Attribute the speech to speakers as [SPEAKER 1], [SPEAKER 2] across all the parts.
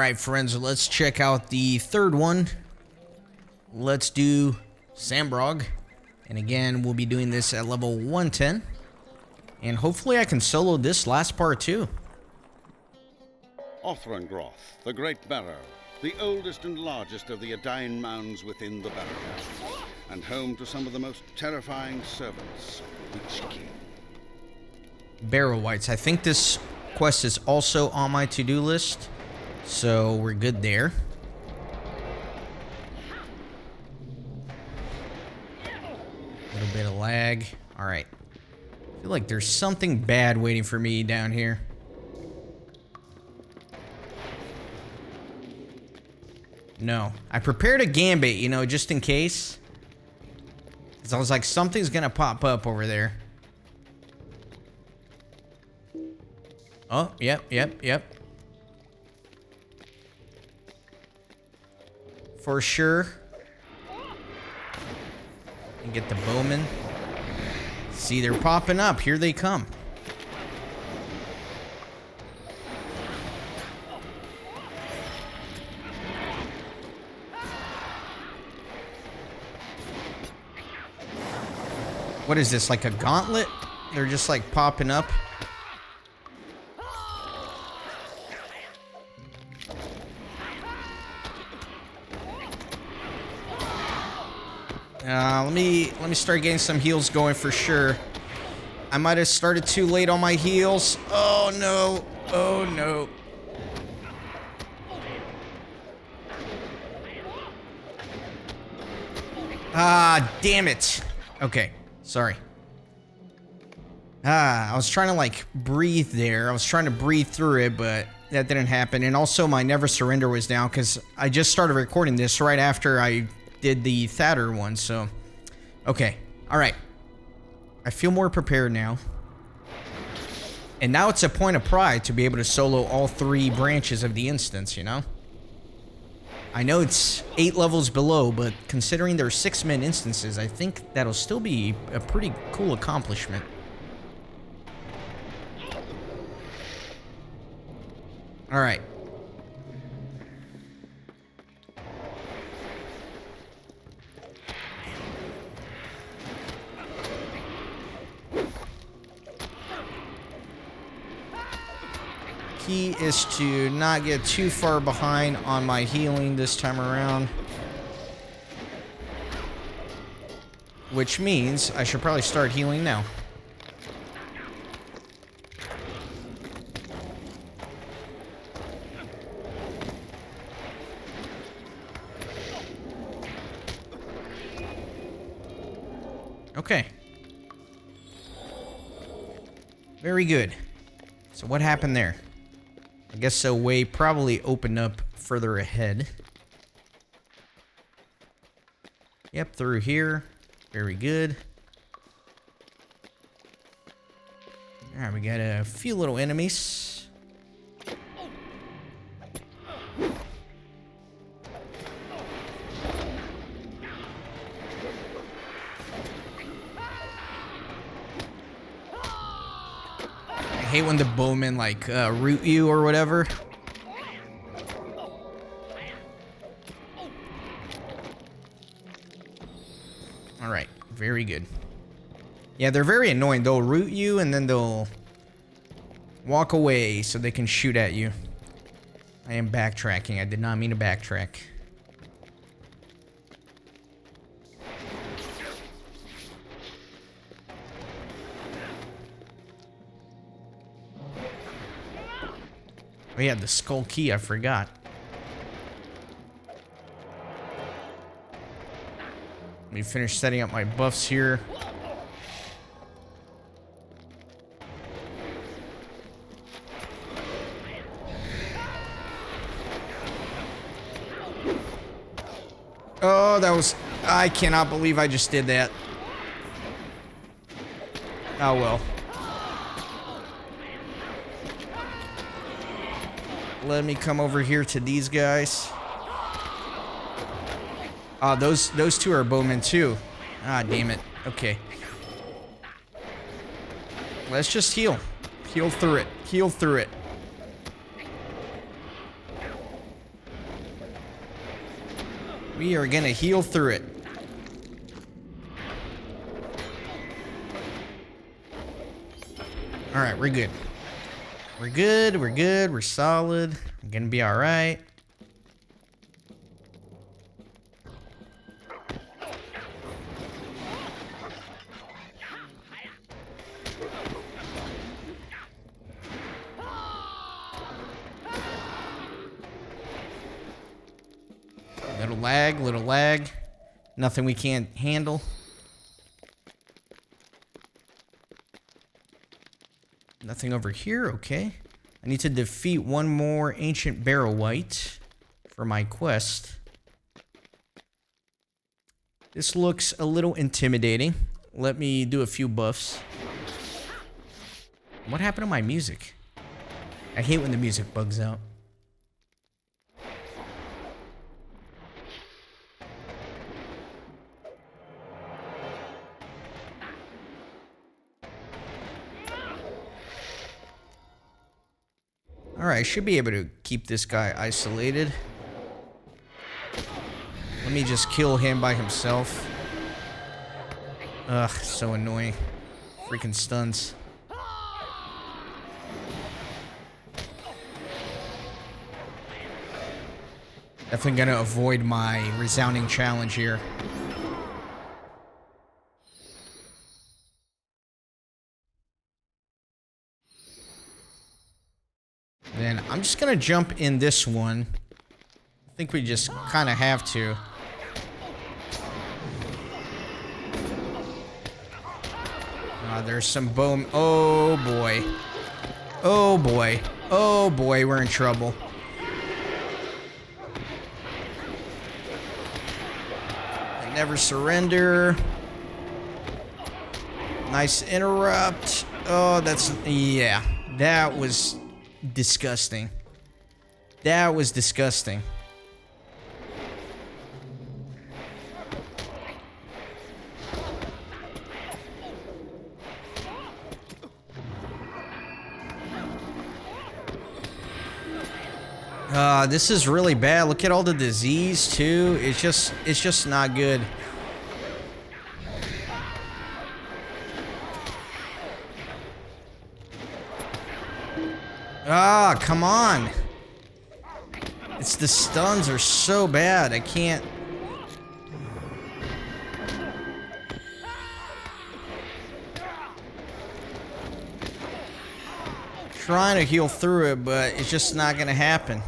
[SPEAKER 1] Alright, friends, let's check out the third one. Let's do Sambrog. And again, we'll be doing this at level 110. And hopefully I can solo this last part too.
[SPEAKER 2] Othrangroth, the Great Barrow, the oldest and largest of the Adain mounds within the Barrow, and home to some of the most terrifying servants of the Witch King.
[SPEAKER 1] Barrow Whites. I think this quest is also on my to-do list, so we're good there. A little bit of lag. Alright. I feel like there's something bad waiting for me down here. No. I prepared a gambit, you know, just in case. Because I was like, something's gonna pop up over there. Oh, yep. For sure. And get the bowmen. See, they're popping up. Here they come. What is this, like a gauntlet? They're just like popping up. Let me start getting some heals going for sure. I might have started too late on my heals. Oh no. Oh no. Ah, damn it. Okay, sorry. I was trying to like breathe there. I was trying to breathe through it, but that didn't happen. And also my Never Surrender was down because I just started recording this right after I did the Thatter one, so... Okay, alright. I feel more prepared now. And now it's a point of pride to be able to solo all 3 branches of the instance, you know? I know it's 8 levels below, but considering there are 6-man instances, I think that'll still be a pretty cool accomplishment. Alright. Key is to not get too far behind on my healing this time around. Which means I should probably start healing now. Okay. Very good. So what happened there? I guess a way probably opened up further ahead. Yep, through here. Very good. Alright, we got a few little enemies. I hate when the bowmen like root you or whatever. Alright, very good. Yeah, they're very annoying. They'll root you and then they'll walk away so they can shoot at you. I am backtracking. I did not mean to backtrack. Oh yeah, the skull key, I forgot. Let me finish setting up my buffs here. Oh, that was... I cannot believe I just did that. Oh well. Let me come over here to these guys. Those two are bowmen too. Ah, damn it. Okay. Let's just heal. Heal through it. Heal through it. We are gonna heal through it. Alright, we're good. We're good, we're good, we're solid. We're gonna be alright. Little lag. Nothing we can't handle. Nothing over here, okay. I need to defeat one more ancient Barrow White for my quest. This looks a little intimidating. Let me do a few buffs. What happened to my music? I hate when the music bugs out. Alright, I should be able to keep this guy isolated. Let me just kill him by himself. Ugh, so annoying. Freaking stuns. Definitely gonna avoid my resounding challenge here. Then I'm just gonna jump in this one. I think we just kind of have to. There's some boom. Oh boy. Oh boy. Oh boy, we're in trouble. I never surrender. Nice interrupt. Oh, that's... yeah. That was... disgusting. That was disgusting. This is really bad. Look at all the disease too. It's just not good. Ah, come on. It's the stuns are so bad. I can't. Trying to heal through it, but it's just not gonna happen.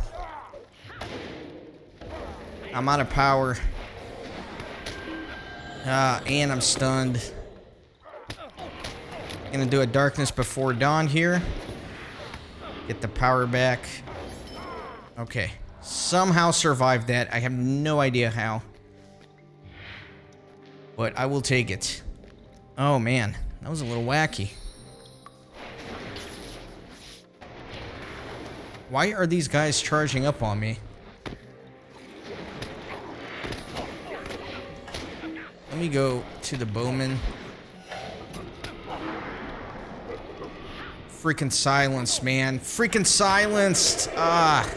[SPEAKER 1] I'm out of power. And I'm stunned. Gonna do a darkness before dawn here. Get the power back. Okay. Somehow survived that. I have no idea how. But I will take it. Oh man, that was a little wacky. Why are these guys charging up on me? Let me go to the bowman. Freaking silence, man. Freaking silenced. Ah.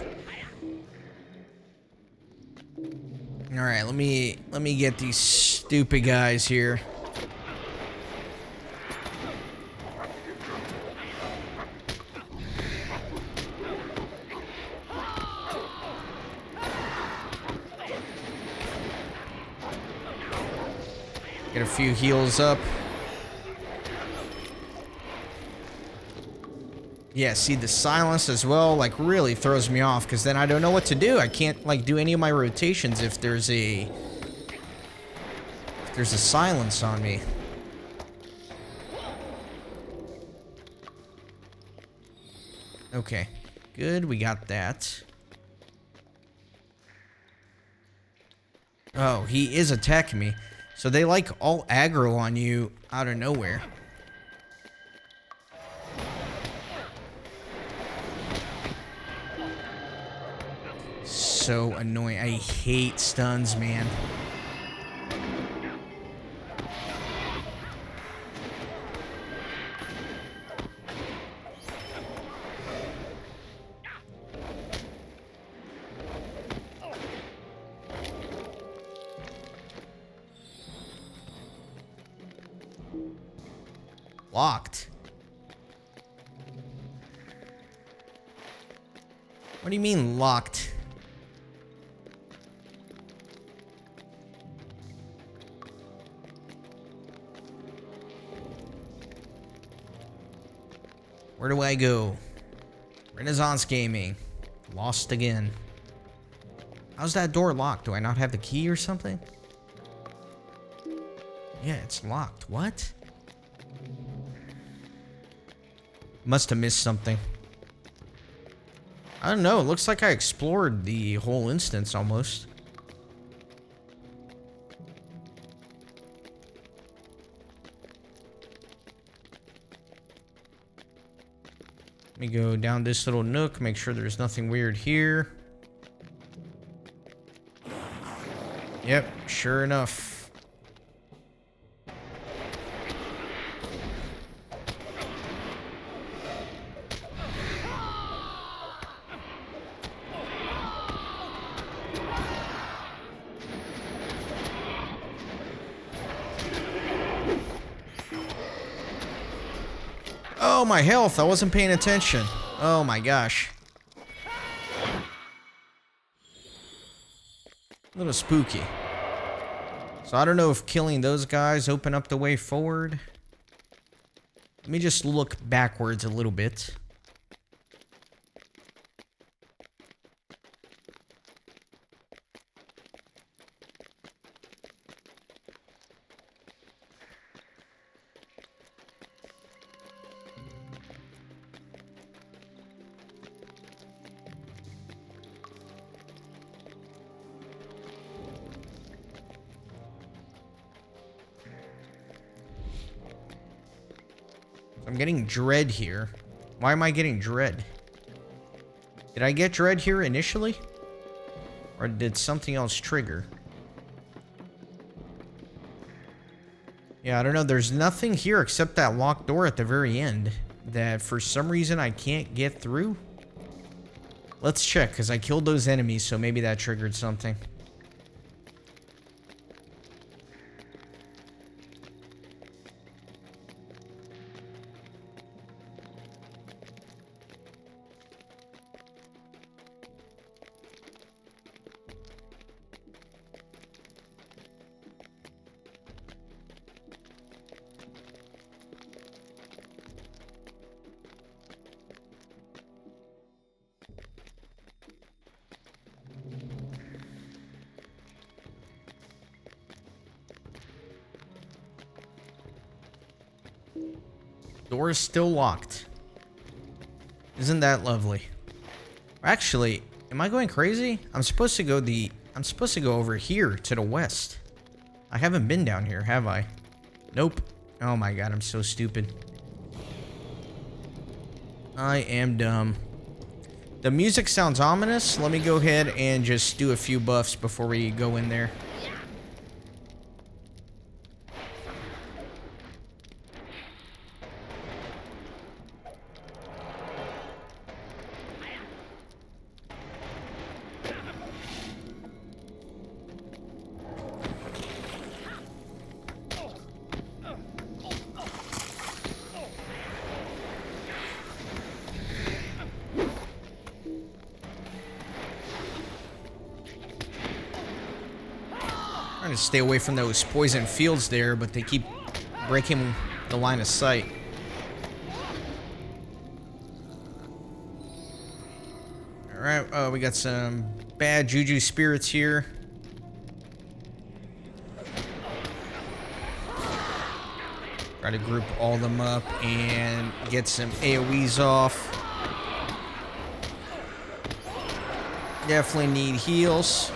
[SPEAKER 1] All right, let me get these stupid guys here. Get a few heals up. Yeah, see the silence as well, like really throws me off because then I don't know what to do. I can't like do any of my rotations if there's a silence on me. Okay, good, we got that. Oh, he is attacking me. So they like all aggro on you out of nowhere. So annoying. I hate stuns, man. Locked. What do you mean locked? Where do I go? Renaissance Gaming. Lost again. How's that door locked? Do I not have the key or something? Yeah, it's locked. What? Must have missed something. I don't know. It looks like I explored the whole instance almost. Let me go down this little nook, make sure there's nothing weird here. Yep, sure enough. Oh, my health. I wasn't paying attention. Oh my gosh. A little spooky. So I don't know if killing those guys open up the way forward. Let me just look backwards a little bit. I'm getting dread here. Why am I getting dread? Did I get dread here initially? Or did something else trigger? Yeah, I don't know. There's nothing here except that locked door at the very end that for some reason I can't get through. Let's check, because I killed those enemies, so maybe that triggered something. Door is still locked. Isn't that lovely? Actually, am I going crazy? I'm supposed to go over here to the west. I haven't been down here, have I? Nope. Oh my god, I'm so stupid. I am dumb. The music sounds ominous. Let me go ahead and just do a few buffs before we go in there. Trying to stay away from those poison fields there, but they keep breaking the line of sight. Alright, we got some bad juju spirits here. Try to group all them up and get some AoEs off. Definitely need heals.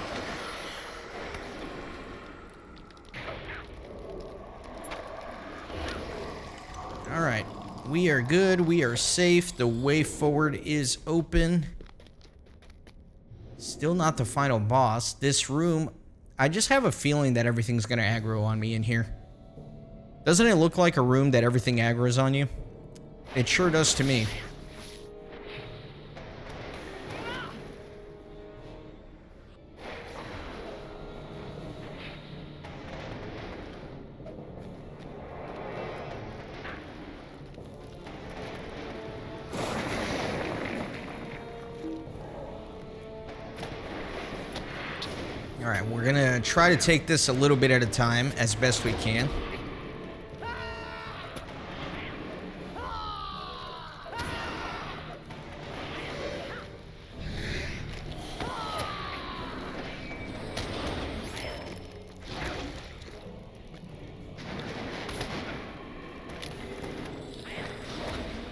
[SPEAKER 1] Alright, we are good, we are safe, the way forward is open. Still not the final boss. This room, I just have a feeling that everything's gonna aggro on me in here. Doesn't it look like a room that everything aggroes on you? It sure does to me. Alright, we're gonna try to take this a little bit at a time, as best we can.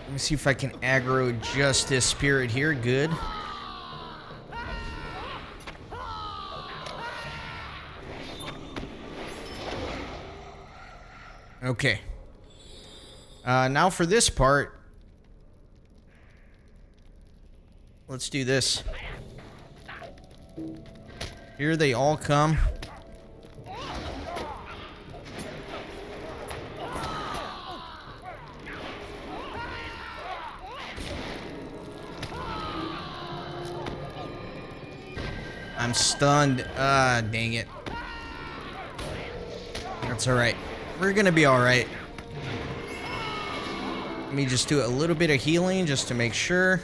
[SPEAKER 1] Let me see if I can aggro Justice Spirit here. Good. Okay. Now for this part, let's do this. Here they all come. I'm stunned. Dang it. That's alright. We're gonna be alright. Let me just do a little bit of healing just to make sure.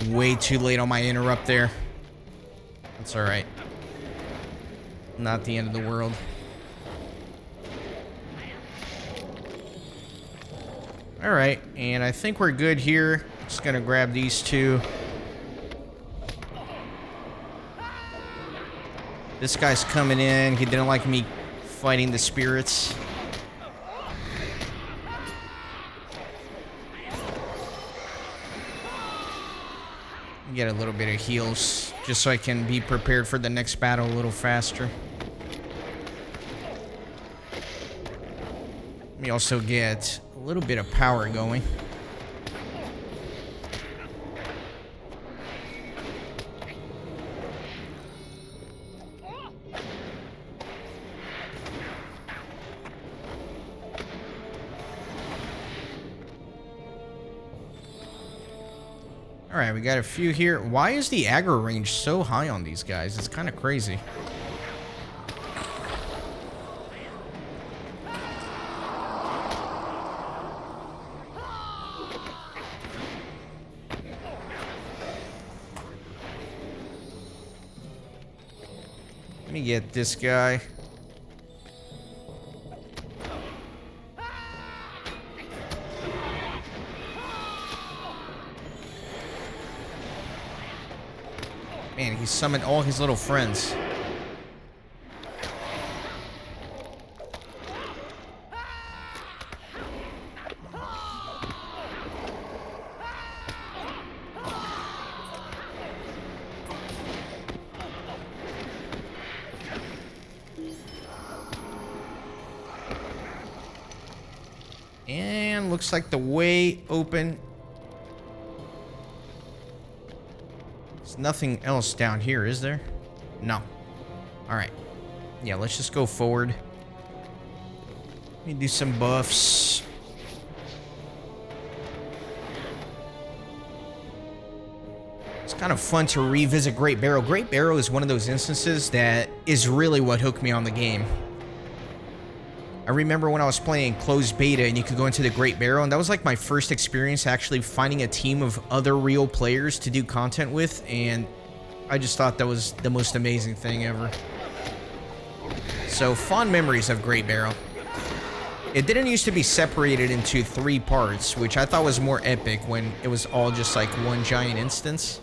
[SPEAKER 1] Way too late on my interrupt there. That's alright. Not the end of the world. Alright, and I think we're good here. Just gonna grab these two. This guy's coming in. He didn't like me fighting the spirits. Get a little bit of heals just so I can be prepared for the next battle a little faster. Let me also get a little bit of power going. Alright, we got a few here. Why is the aggro range so high on these guys? It's kind of crazy. Let me get this guy. Man, he summoned all his little friends. And looks like the way open. There's nothing else down here, is there? No. Alright. Yeah, let's just go forward. Let me do some buffs. It's kind of fun to revisit Great Barrow. Great Barrow is one of those instances that is really what hooked me on the game. I remember when I was playing closed beta and you could go into the Great Barrow, and that was like my first experience actually finding a team of other real players to do content with, and I just thought that was the most amazing thing ever. So, fond memories of Great Barrow. It didn't used to be separated into 3 parts, which I thought was more epic when it was all just like one giant instance.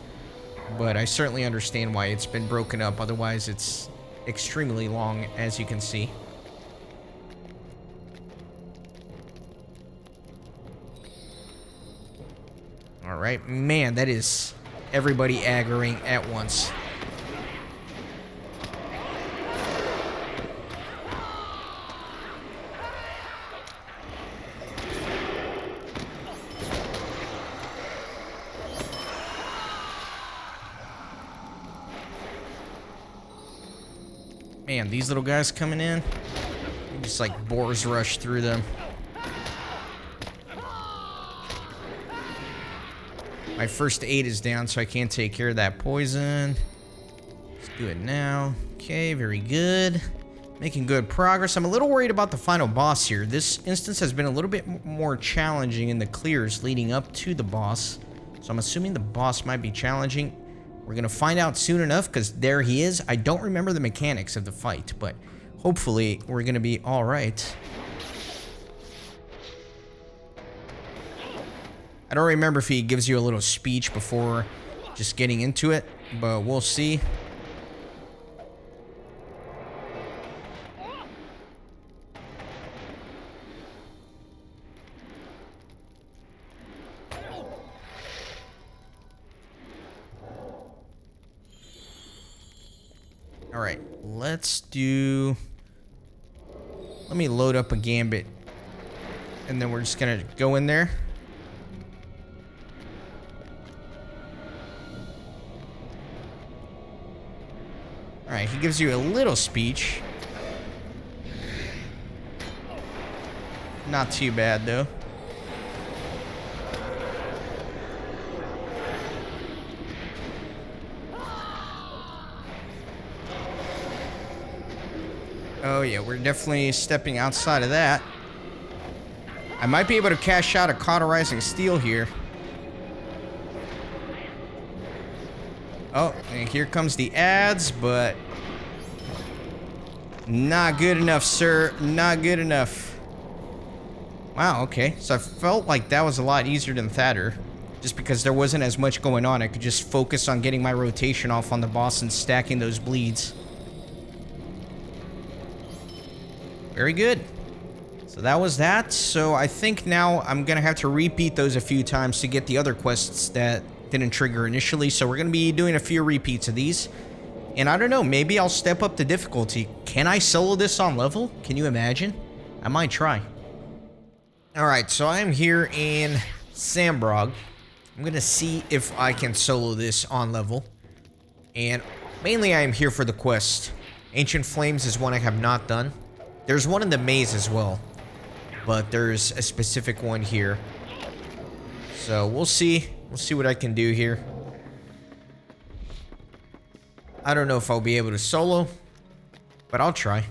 [SPEAKER 1] But I certainly understand why it's been broken up, otherwise it's extremely long, as you can see. Alright, man, that is everybody aggroing at once. Man, these little guys coming in, just like boars rush through them. My first aid is down, so I can't take care of that poison. Let's do it now. Okay, very good. Making good progress. I'm a little worried about the final boss here. This instance has been a little bit more challenging in the clears leading up to the boss. So I'm assuming the boss might be challenging. We're going to find out soon enough because there he is. I don't remember the mechanics of the fight, but hopefully we're going to be all right. I don't remember if he gives you a little speech before just getting into it, but we'll see. Alright, let me load up a gambit. And then we're just gonna go in there. Alright, he gives you a little speech. Not too bad, though. Oh yeah, we're definitely stepping outside of that. I might be able to cash out a cauterizing steel here. Oh, and here comes the ads, but not good enough, sir. Not good enough. Wow, okay. So I felt like that was a lot easier than Thatter. Just because there wasn't as much going on. I could just focus on getting my rotation off on the boss and stacking those bleeds. Very good. So that was that. So I think now I'm going to have to repeat those a few times to get the other quests that didn't trigger initially. So we're going to be doing a few repeats of these. And I don't know, maybe I'll step up the difficulty. Can I solo this on level? Can you imagine? I might try. Alright, so I'm here in Sambrog. I'm going to see if I can solo this on level. And mainly I am here for the quest. Ancient Flames is one I have not done. There's one in the maze as well, but there's a specific one here. So we'll see. We'll see what I can do here. I don't know if I'll be able to solo, but I'll try.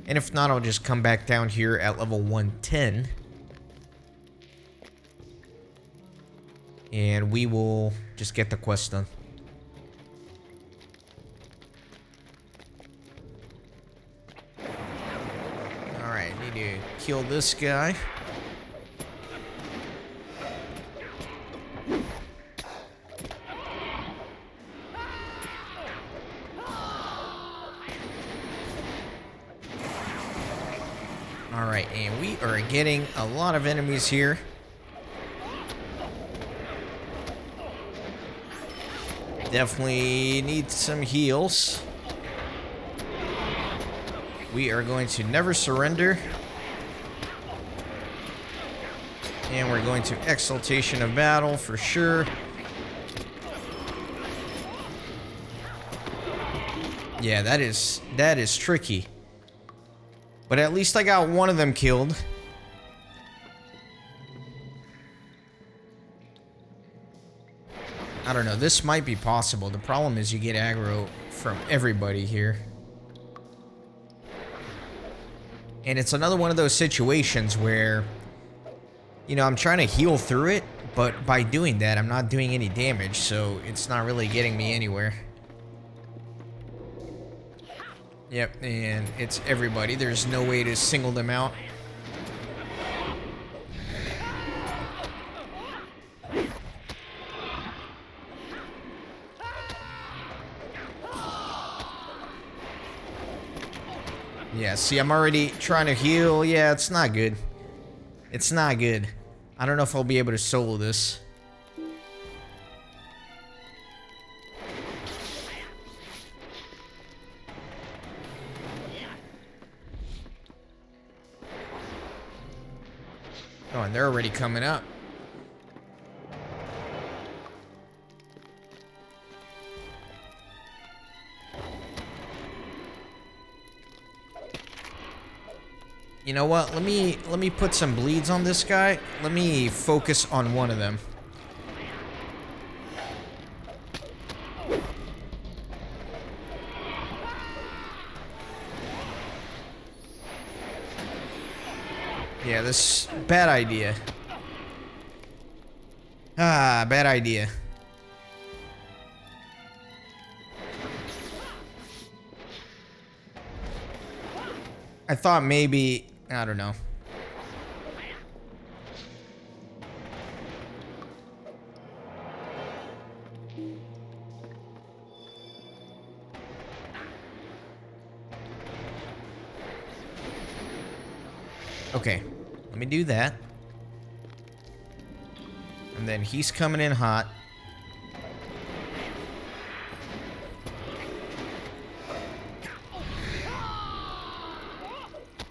[SPEAKER 1] And if not, I'll just come back down here at level 110. And we will just get the quest done. Need to kill this guy. Alright, and we are getting a lot of enemies here. Definitely need some heals. We are going to never surrender. And we're going to Exaltation of Battle for sure. Yeah, that is tricky. But at least I got one of them killed. I don't know, this might be possible. The problem is you get aggro from everybody here. And it's another one of those situations where, you know, I'm trying to heal through it, but by doing that, I'm not doing any damage, so it's not really getting me anywhere. Yep, and it's everybody. There's no way to single them out. Yeah, see, I'm already trying to heal. Yeah, it's not good. It's not good. I don't know if I'll be able to solo this. Oh, and they're already coming up. You know what? Let me put some bleeds on this guy. Let me focus on one of them. Yeah, this bad idea. Ah, bad idea. I thought maybe, I don't know. Okay, let me do that. And then he's coming in hot.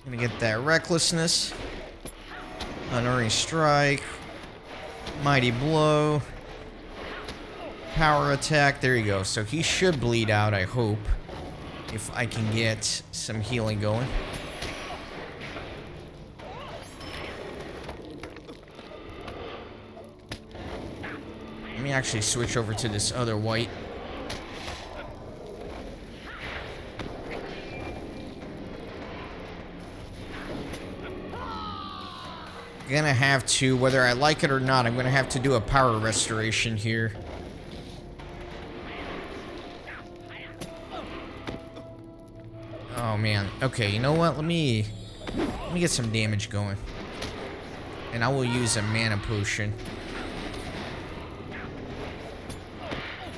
[SPEAKER 1] Gonna get that recklessness. Unerring strike. Mighty blow. Power attack. There you go. So he should bleed out, I hope. If I can get some healing going. Let me actually switch over to this other white. Gonna have to, whether I like it or not, I'm gonna have to do a power restoration here. Oh man. Okay, you know what? Let me get some damage going. And I will use a mana potion.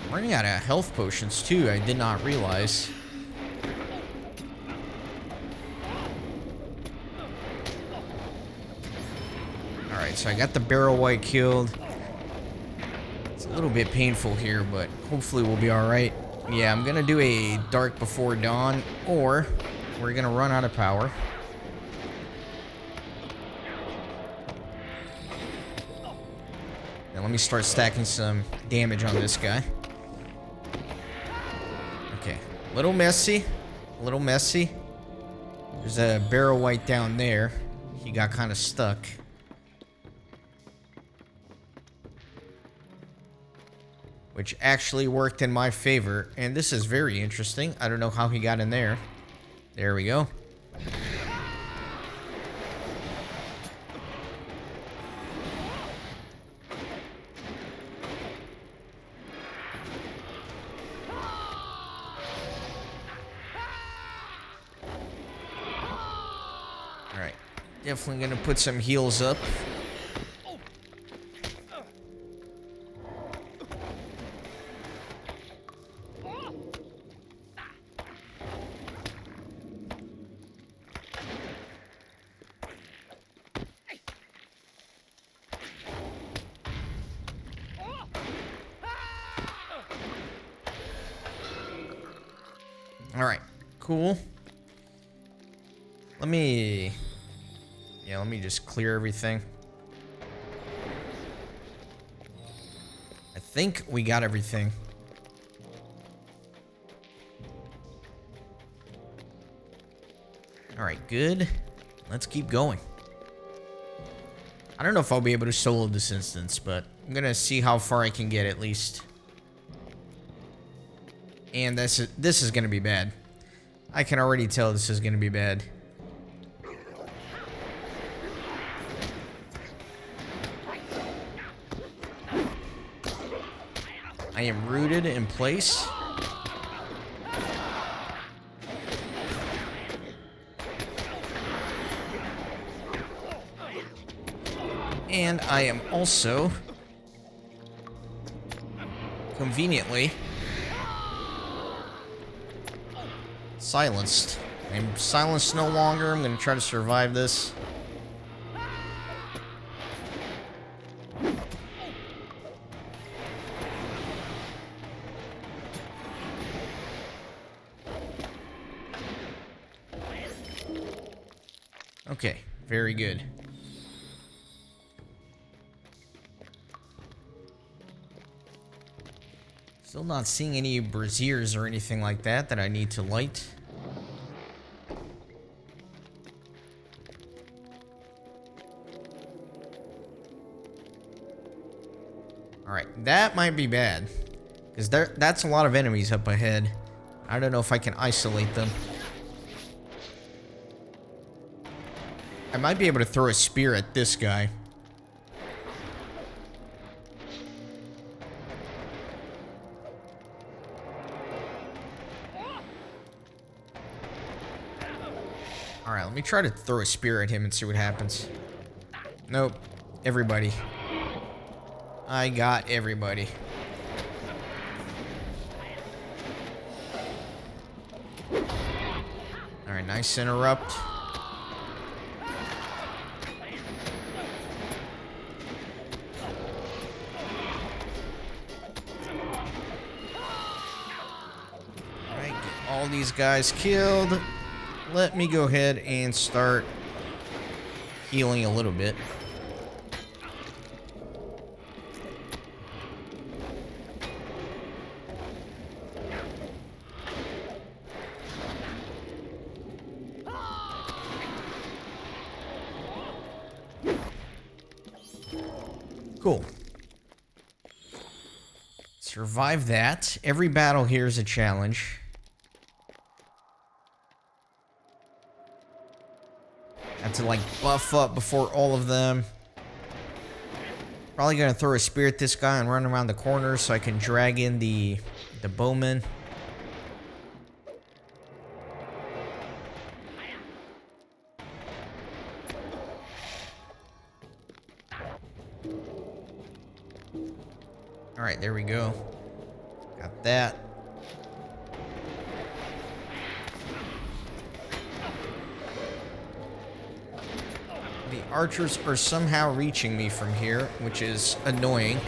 [SPEAKER 1] I'm running out of health potions too, I did not realize. Alright, so I got the Barrow white killed. It's a little bit painful here, but hopefully we'll be alright. Yeah, I'm gonna do a Dark Before Dawn, or we're gonna run out of power. Now let me start stacking some damage on this guy. Okay, a little messy. A little messy. There's a Barrow white down there. He got kind of stuck. Which actually worked in my favor. And this is very interesting. I don't know how he got in there. There we go. Alright. Definitely gonna put some heals up. Alright, cool. Let me just clear everything. I think we got everything. Alright, good. Let's keep going. I don't know if I'll be able to solo this instance, but I'm gonna see how far I can get at least. And this is gonna be bad. I can already tell this is gonna be bad. I am rooted in place. And I am also conveniently silenced. I'm silenced no longer. I'm going to try to survive this. Okay, very good. Still not seeing any braziers or anything like that I need to light. Alright, that might be bad. Because that's a lot of enemies up ahead. I don't know if I can isolate them. I might be able to throw a spear at this guy. Alright, let me try to throw a spear at him and see what happens. Nope. Everybody. I got everybody. Alright, nice interrupt. Alright, get all these guys killed. Let me go ahead and start healing a little bit. Cool. Survive that. Every battle here is a challenge. Have to like buff up before all of them. Probably gonna throw a spear at this guy and run around the corner so I can drag in the bowman. Alright, there we go. Got that. The archers are somehow reaching me from here, which is annoying.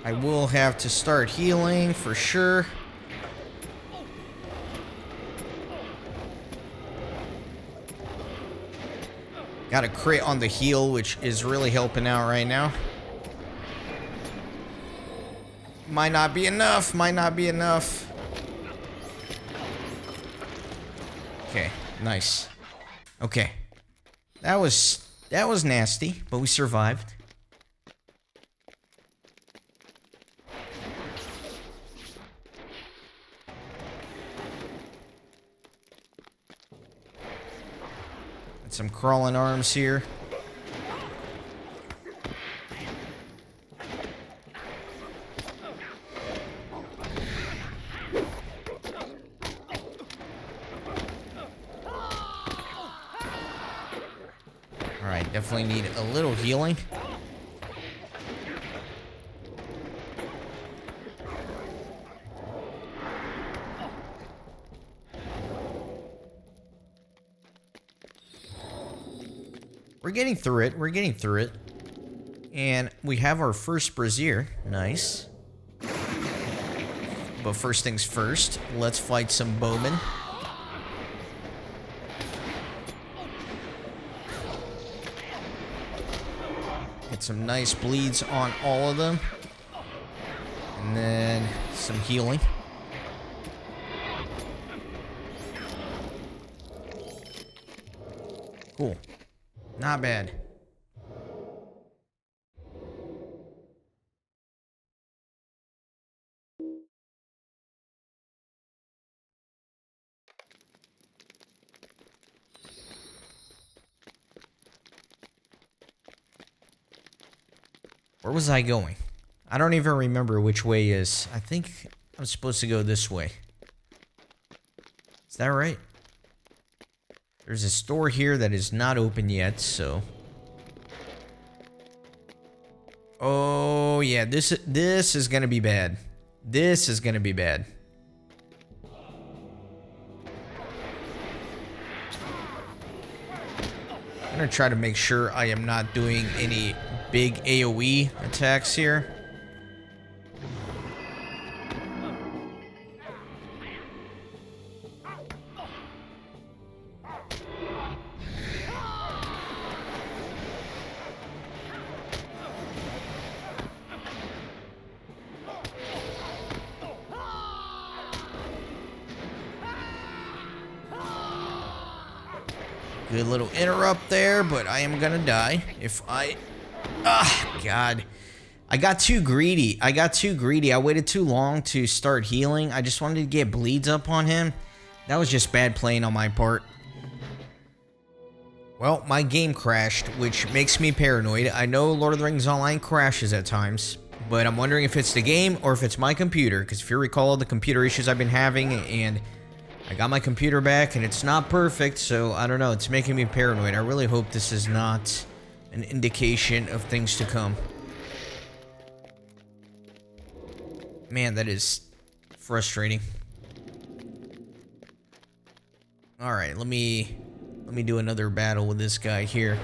[SPEAKER 1] I will have to start healing for sure. Got a crit on the heal, which is really helping out right now. Might not be enough. Might not be enough. Okay, nice. Okay. That was nasty, but we survived. Some crawling arms here. Alright, definitely need a little healing. We're getting through it. We're getting through it. And we have our first brazier. Nice. But first things first, let's fight some bowmen. Get some nice bleeds on all of them. And then some healing. Cool. Not bad. Where was I going? I don't even remember which way is. I think I'm supposed to go this way. Is that right? There's a store here that is not open yet, so... Oh, yeah, this is gonna be bad. This is gonna be bad. I'm gonna try to make sure I am not doing any big AoE attacks here. Good little interrupt there, but I am gonna die if I... Ah, God. I got too greedy. I waited too long to start healing. I just wanted to get bleeds up on him. That was just bad playing on my part. Well, my game crashed, which makes me paranoid. I know Lord of the Rings Online crashes at times, but I'm wondering if it's the game or if it's my computer, because if you recall the computer issues I've been having, and I got my computer back, and it's not perfect, so I don't know. It's making me paranoid. I really hope this is not an indication of things to come. Man, that is frustrating. All right, let me do another battle with this guy here.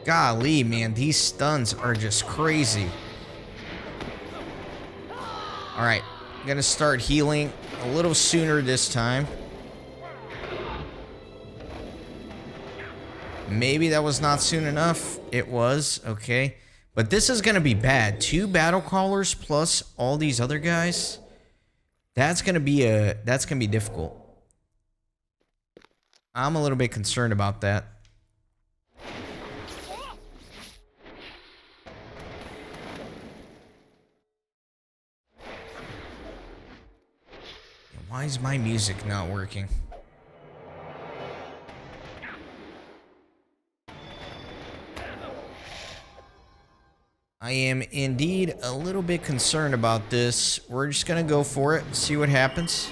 [SPEAKER 1] Golly, man, these stuns are just crazy. All right, I'm gonna start healing a little sooner this time. Maybe that was not soon enough. It was, okay. But this is gonna be bad. 2 battle callers plus all these other guys. That's gonna be difficult. I'm a little bit concerned about that. Why is my music not working? I am indeed a little bit concerned about this. We're just gonna go for it, see what happens.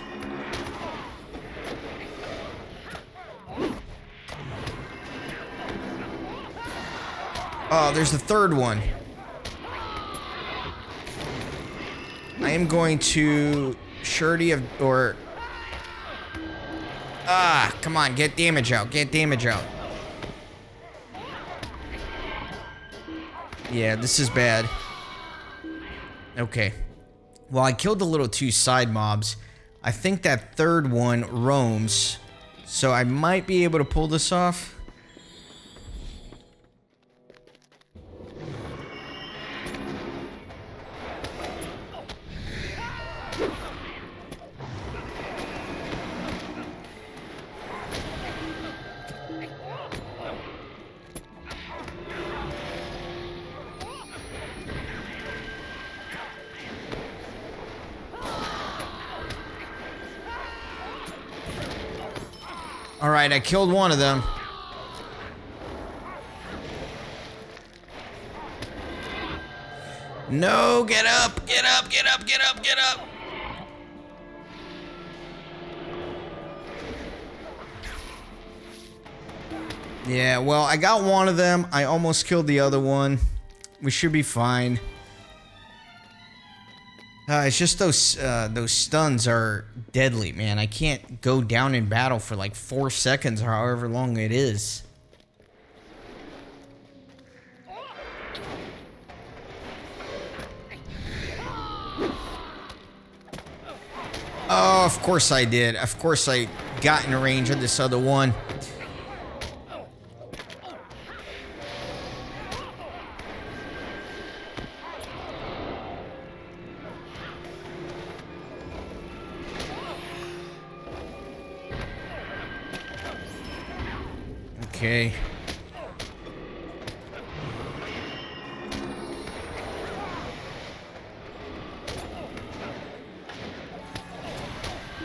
[SPEAKER 1] Oh, there's the third one. I am going to surety of, or... Ah, come on, get damage out, get damage out. Yeah, this is bad. Okay. Well, I killed the little 2 side mobs. I think that third one roams, so I might be able to pull this off. Alright, I killed one of them. No, get up, get up, get up, get up, get up. Yeah, well, I got one of them. I almost killed the other one. We should be fine. It's just those stuns are deadly, man. I can't go down in battle for like 4 seconds or however long it is. Oh, of course I did. Of course I got in range of this other one. Okay.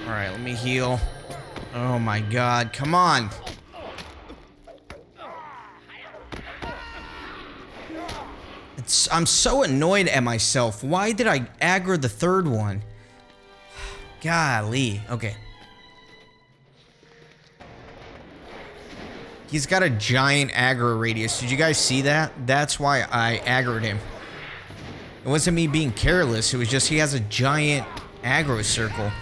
[SPEAKER 1] All right, let me heal. Oh my God, come on. I'm so annoyed at myself. Why did I aggro the third one? Golly. Okay. He's got a giant aggro radius. Did you guys see that? That's why I aggroed him. It wasn't me being careless. It was just he has a giant aggro circle.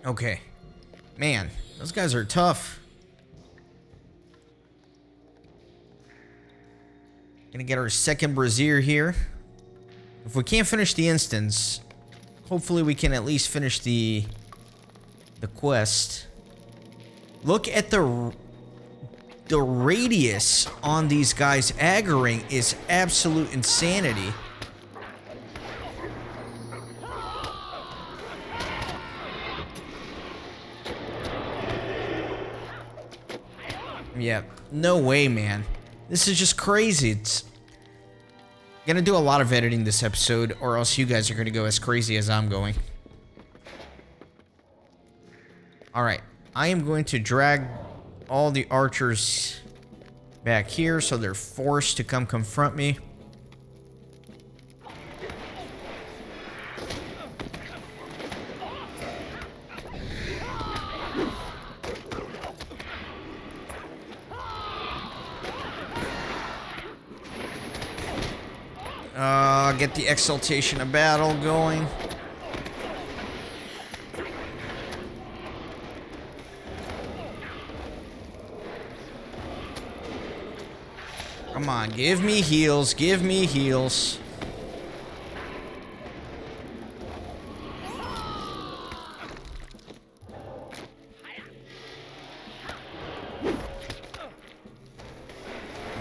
[SPEAKER 1] Okay. Man, those guys are tough. Gonna get our second brazier here. If we can't finish the instance, hopefully we can at least finish the quest. Look at the radius on these guys aggroing is absolute insanity. Yeah, no way, man. This is just crazy. It's gonna do a lot of editing this episode, or else you guys are gonna go as crazy as I'm going. Alright, I am going to drag all the archers back here so they're forced to come confront me. Get the exaltation of battle going. Come on, give me heals, give me heals.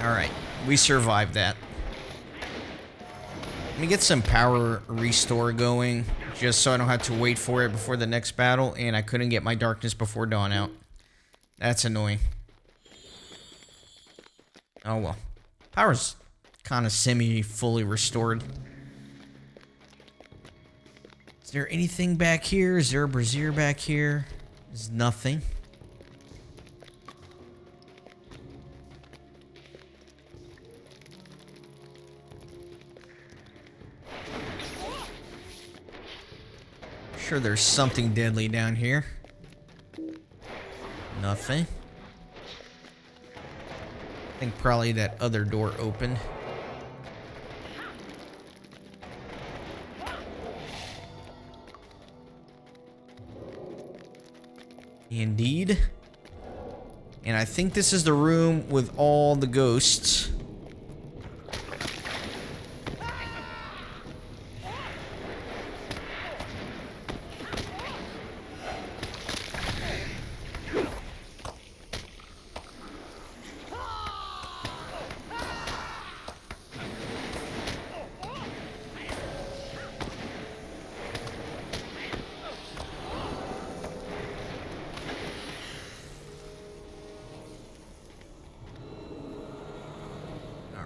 [SPEAKER 1] Alright, we survived that. Let me get some power restore going, just so I don't have to wait for it before the next battle, and I couldn't get my darkness before dawn out. That's annoying. Oh well. Power's kind of semi-fully restored. Is there anything back here? Is there a brazier back here? There's nothing. Sure, there's something deadly down here. Nothing. I think probably that other door opened. Indeed. And I think this is the room with all the ghosts.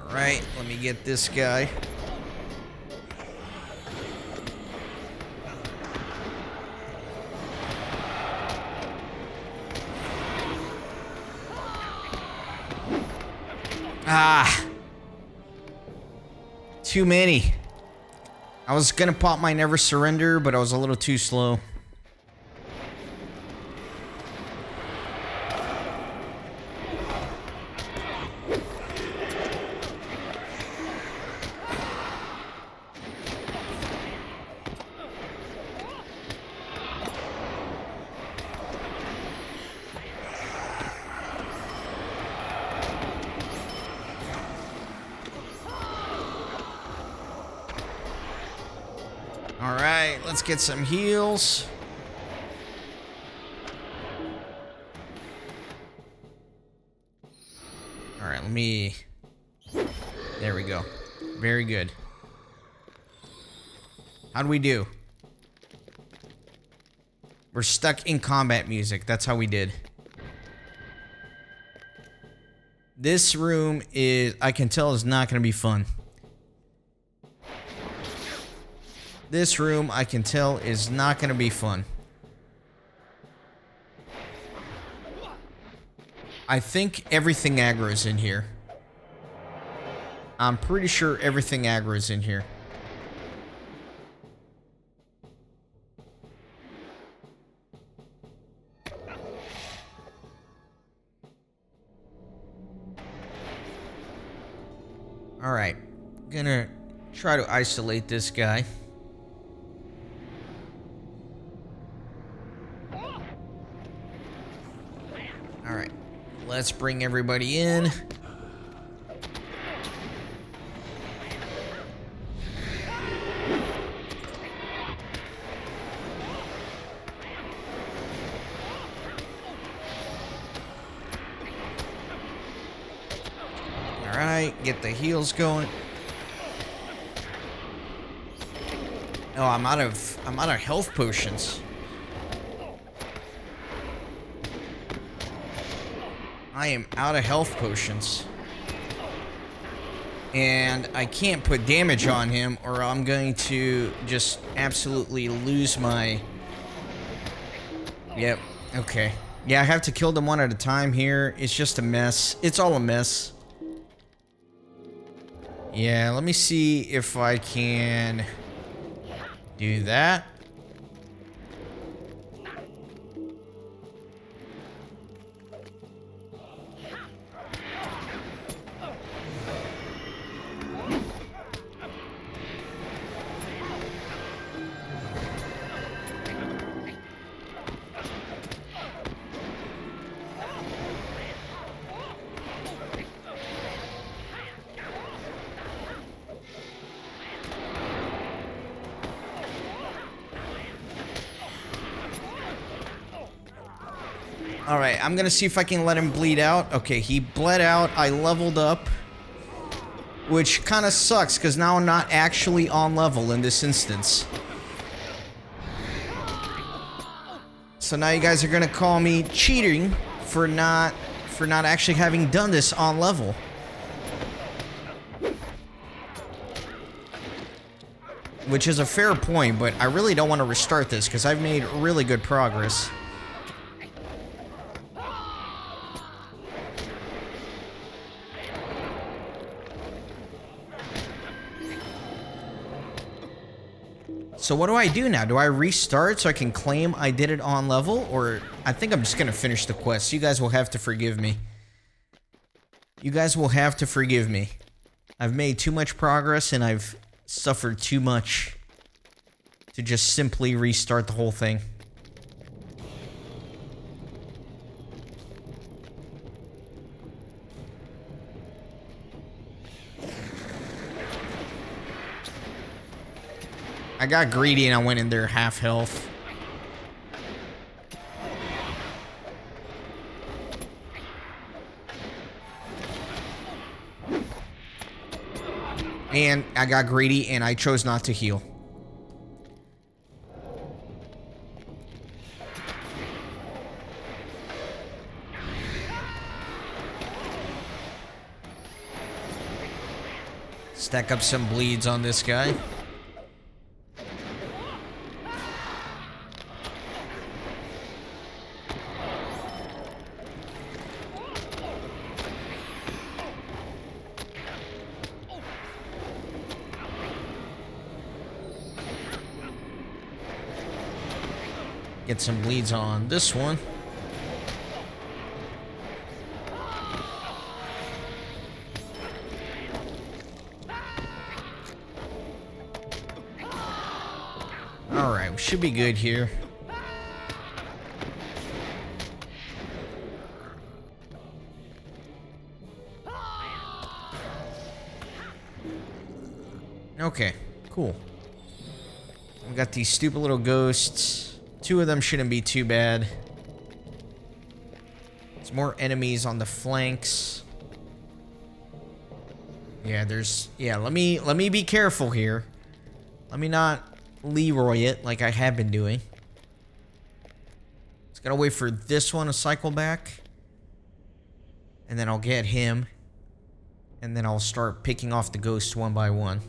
[SPEAKER 1] Alright, let me get this guy. Ah! Too many. I was gonna pop my Never Surrender, but I was a little too slow. Alright, let's get some heals. Alright, let me... There we go. Very good. How'd we do? We're stuck in combat music. That's how we did. This room is... I can tell is not going to be fun. This room, I can tell, is not going to be fun. I think everything aggro is in here. I'm pretty sure everything aggro is in here. Alright. Gonna try to isolate this guy. let's bring everybody in. Alright, get the heals going. Oh, I'm out of health potions. I am out of health potions. And I can't put damage on him or I'm going to just absolutely lose my... Yep, okay. Yeah, I have to kill them one at a time here. It's just a mess. It's all a mess. Yeah, let me see if I can do that. Alright, I'm gonna see if I can let him bleed out. Okay, he bled out. I leveled up. Which kind of sucks, because now I'm not actually on level in this instance. So now you guys are gonna call me cheating for not actually having done this on level. Which is a fair point, but I really don't want to restart this, because I've made really good progress. So what do I do now? Do I restart so I can claim I did it on level? Or I think I'm just going to finish the quest. You guys will have to forgive me. You guys will have to forgive me. I've made too much progress and I've suffered too much to just simply restart the whole thing. I got greedy and I went in there half health. And I got greedy and I chose not to heal. Stack up some bleeds on this guy. Get some bleeds on this one. Alright, we should be good here. Okay, cool. We got these stupid little ghosts. Two of them shouldn't be too bad. There's more enemies on the flanks. Yeah, let me be careful here. Let me not Leroy it like I have been doing. Just gotta wait for this one to cycle back. And then I'll get him. And then I'll start picking off the ghosts one by one.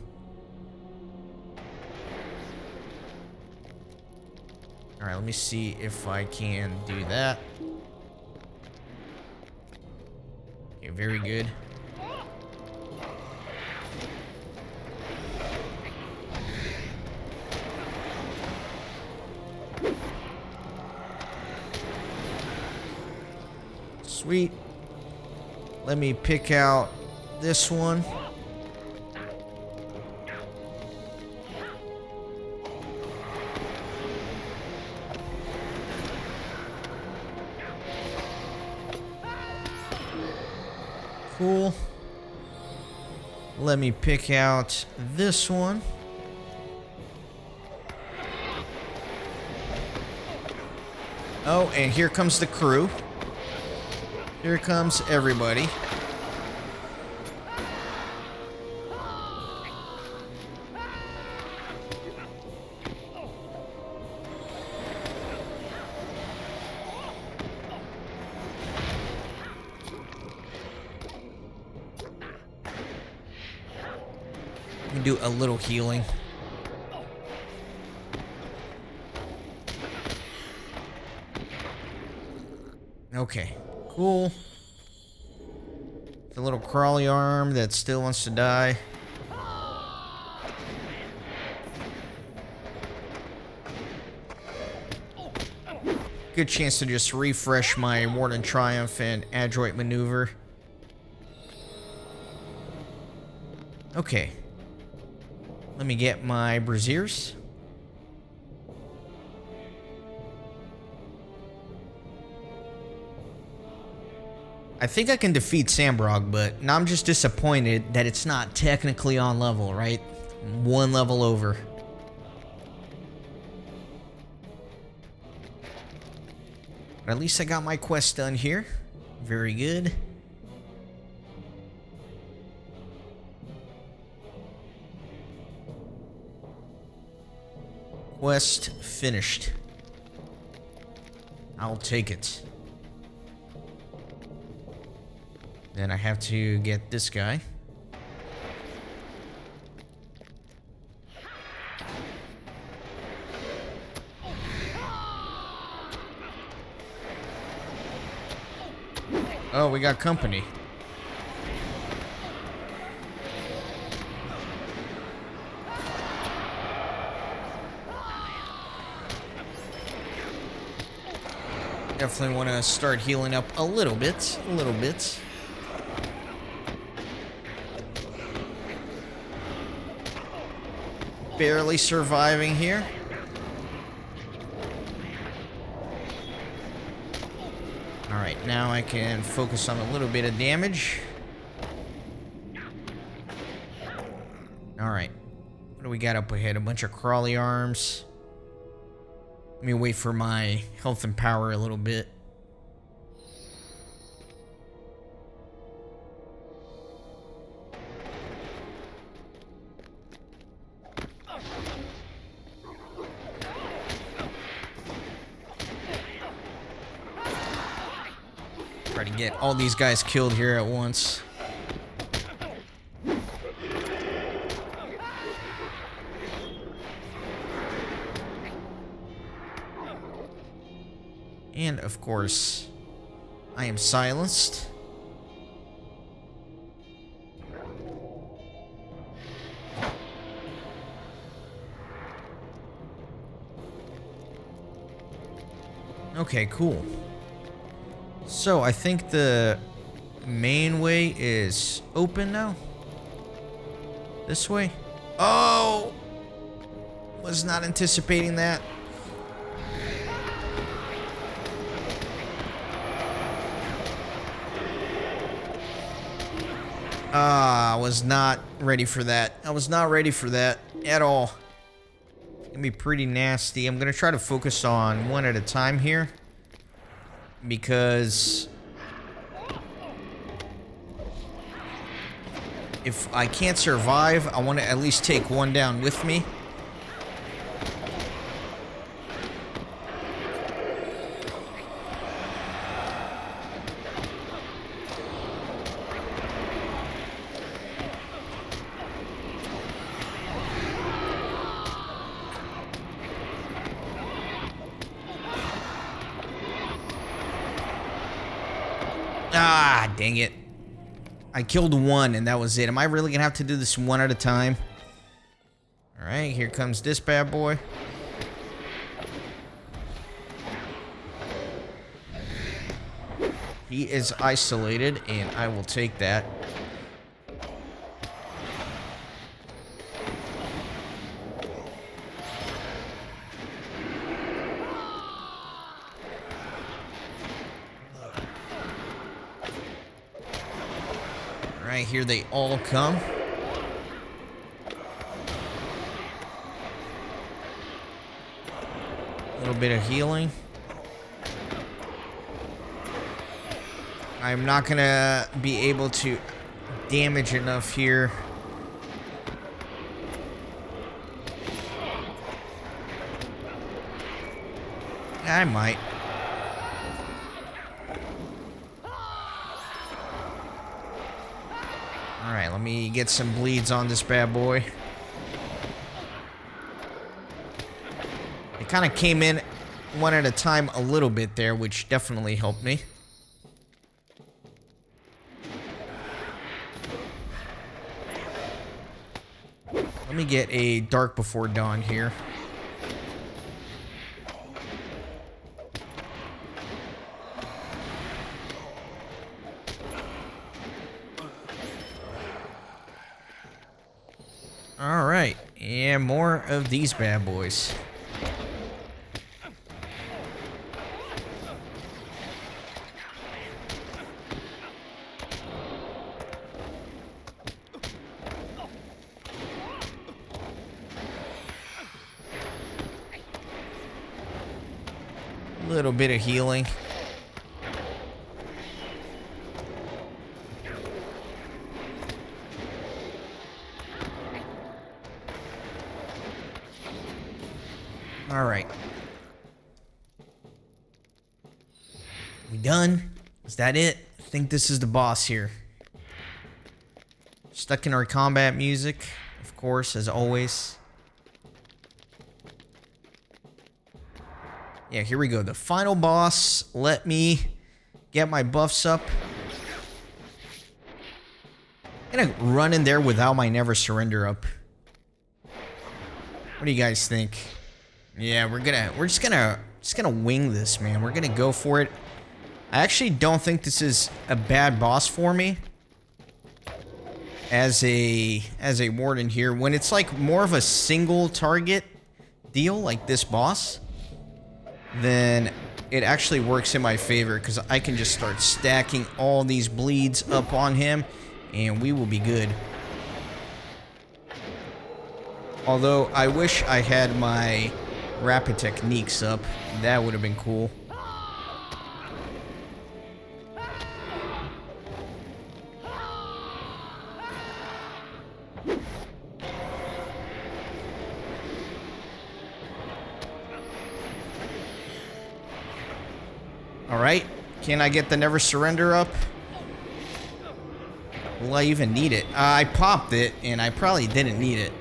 [SPEAKER 1] Alright, let me see if I can do that. Okay, very good. Sweet. Let me pick out this one. cool. Let me pick out this one. Oh, and here comes the crew. Here comes everybody. Do a little healing. Okay, cool. The little crawly arm that still wants to die. Good chance to just refresh my Warden Triumph and Adroit Maneuver. Okay. Let me get my braziers. I think I can defeat Sambrog, but now I'm just disappointed that it's not technically on level, right? One level over. But at least I got my quest done here. Very good. Quest finished. I'll take it. Then I have to get this guy. Oh, we got company. Definitely want to start healing up a little bit. Barely surviving here. Alright, now I can focus on a little bit of damage. Alright. What do we got up ahead? A bunch of crawly arms. Let me wait for my health and power a little bit. Try to get all these guys killed here at once. And of course, I am silenced. Okay, cool. So I think the main way is open now. This way. Oh! Was not anticipating that. I was not ready for that. I was not ready for that at all. It's gonna be pretty nasty. I'm gonna try to focus on one at a time here, because if I can't survive, I want to at least take one down with me. Ah, dang it. I killed one and that was it. Am I really gonna have to do this one at a time? Alright, here comes this bad boy. He is isolated and I will take that. Alright, here they all come. A little bit of healing. I'm not gonna be able to damage enough here. I might. Alright, let me get some bleeds on this bad boy. It kind of came in one at a time a little bit there, which definitely helped me. Let me get a Dark Before Dawn here. Alright, and more of these bad boys. A little bit of healing. All right. We done? Is that it? I think this is the boss here. Stuck in our combat music, of course, as always. Yeah, here we go. The final boss. Let me get my buffs up. I'm gonna run in there without my Never Surrender up. What do you guys think? Yeah, we're just gonna wing this, man. We're gonna go for it. I actually don't think this is a bad boss for me as a warden here. When it's like more of a single target deal, like this boss, then it actually works in my favor because I can just start stacking all these bleeds up on him, and we will be good. Although I wish I had my rapid techniques up. That would have been cool. Alright, can I get the Never Surrender up? Will I even need it? I popped it, and I probably didn't need it.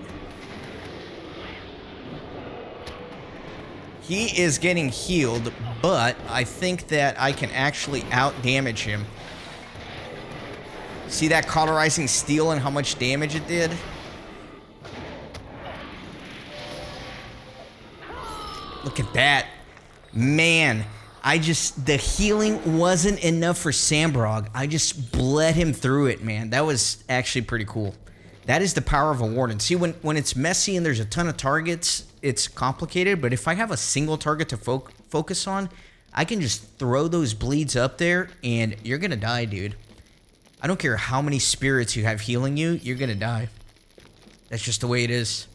[SPEAKER 1] He is getting healed, but I think that I can actually out-damage him. See that cauterizing steel and how much damage it did? Look at that. Man, the healing wasn't enough for Sambrog. I just bled him through it, man. That was actually pretty cool. That is the power of a warden. See, when it's messy and there's a ton of targets, it's complicated. But if I have a single target to focus on, I can just throw those bleeds up there and you're going to die, dude. I don't care how many spirits you have healing you, you're going to die. That's just the way it is.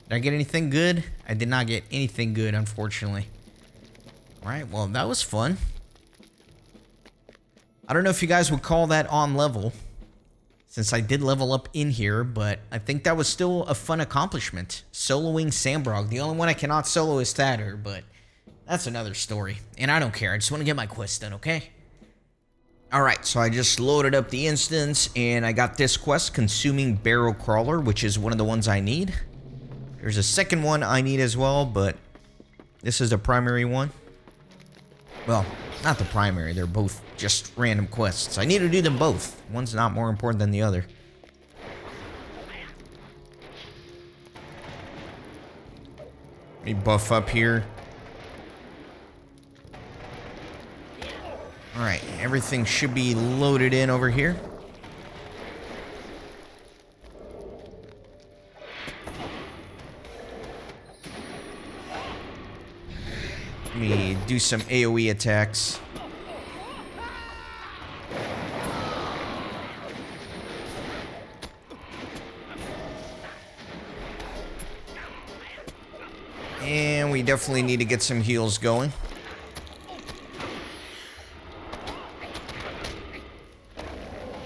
[SPEAKER 1] Did I get anything good? I did not get anything good, unfortunately. Alright, well, that was fun. I don't know if you guys would call that on level, since I did level up in here, but I think that was still a fun accomplishment. Soloing Sambrog. The only one I cannot solo is Thatter, but that's another story. And I don't care. I just want to get my quest done, okay? Alright, so I just loaded up the instance, and I got this quest, Consuming Barrow Crawler, which is one of the ones I need. There's a second one I need as well, but this is the primary one. Well, not the primary. They're both just random quests. I need to do them both. One's not more important than the other. Let me buff up here. Alright, everything should be loaded in over here. Let me do some AoE attacks. And we definitely need to get some heals going.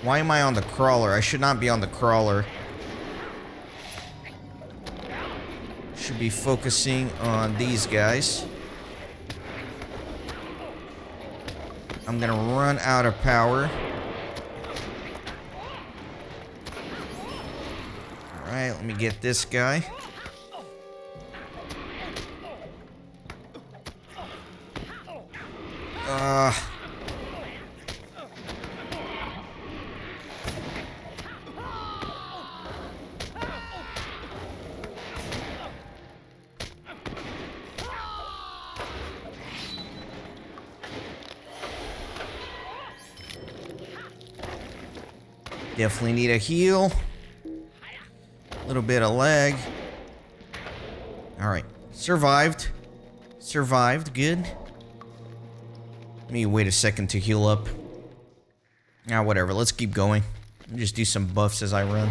[SPEAKER 1] Why am I on the crawler? I should not be on the crawler. Should be focusing on these guys. I'm gonna run out of power. Alright, let me get this guy. Definitely need a heal. A little bit of lag. Alright. Survived. Survived. Good. Let me wait a second to heal up. Ah, whatever. Let's keep going. I'll just do some buffs as I run.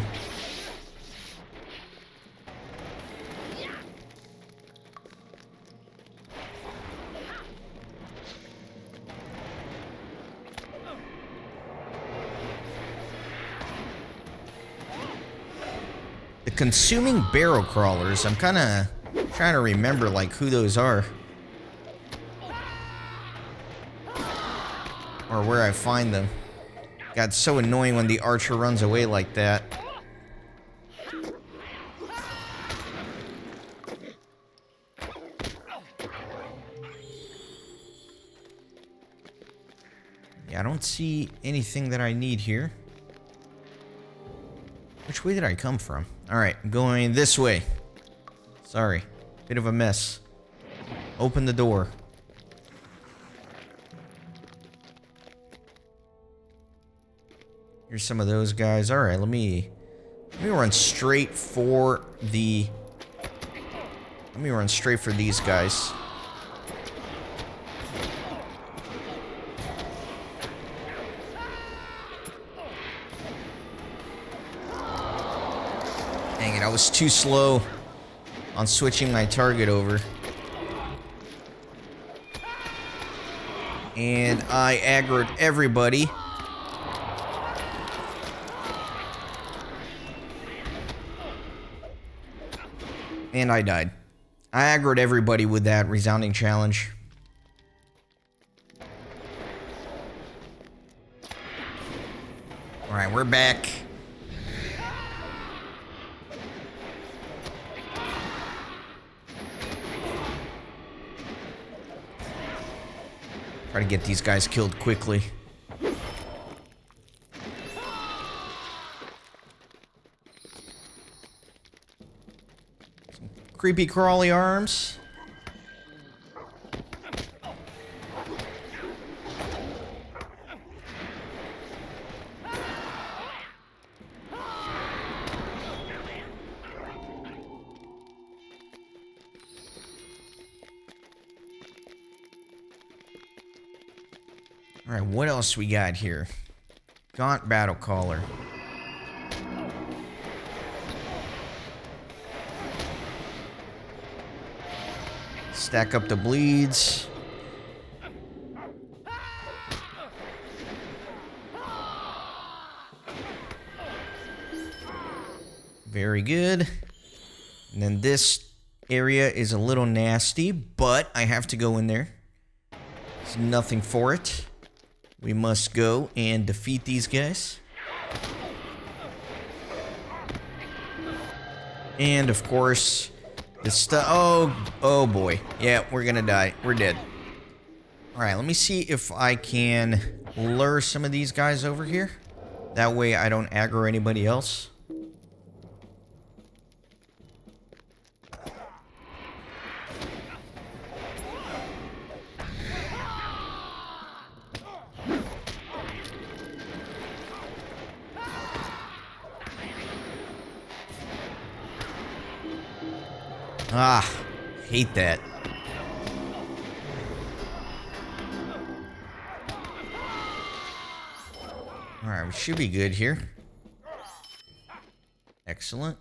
[SPEAKER 1] The consuming barrel crawlers, I'm kind of trying to remember, like, who those are. Or where I find them. God, it's so annoying when the archer runs away like that. Yeah, I don't see anything that I need here. Which way did I come from? Alright, going this way. Sorry. Bit of a mess. Open the door. Here's some of those guys. Alright, let me run straight for the... Let me run straight for these guys. Dang it, I was too slow on switching my target over. And I aggroed everybody. And I died. I aggroed everybody with that resounding challenge. Alright, we're back. Try to get these guys killed quickly. Some creepy crawly arms. Alright, what else we got here? Gaunt Battle Caller. Stack up the bleeds. Very good. And then this area is a little nasty, but I have to go in there. There's nothing for it. We must go and defeat these guys. And of course, the stuff. Oh boy. Yeah, we're gonna die. We're dead. Alright, let me see if I can lure some of these guys over here. That way I don't aggro anybody else. Ah, hate that. Alright, we should be good here. Excellent.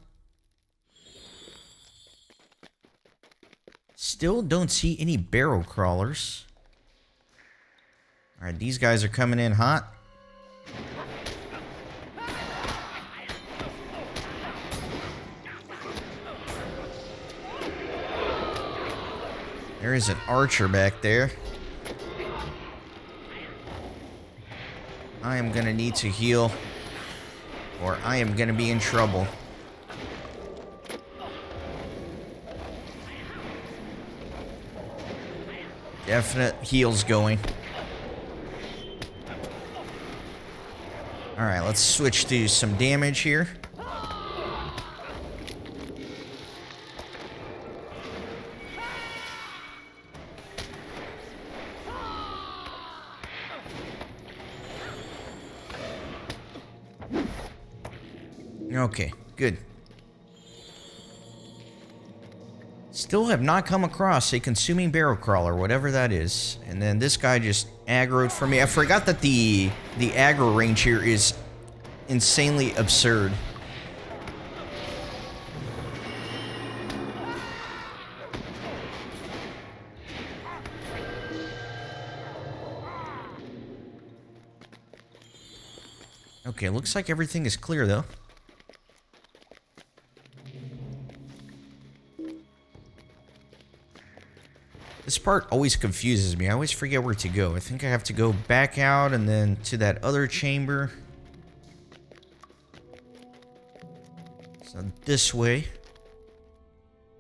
[SPEAKER 1] Still don't see any barrel crawlers. Alright, these guys are coming in hot. There is an archer back there. I am gonna need to heal, or I am gonna be in trouble. Definite heals going. Alright, let's switch to some damage here. Okay, good. Still have not come across a consuming barrel crawler, whatever that is. And then this guy just aggroed for me. I forgot that the aggro range here is insanely absurd. Okay, looks like everything is clear though. This part always confuses me. I always forget where to go. I think I have to go back out and then to that other chamber. So this way.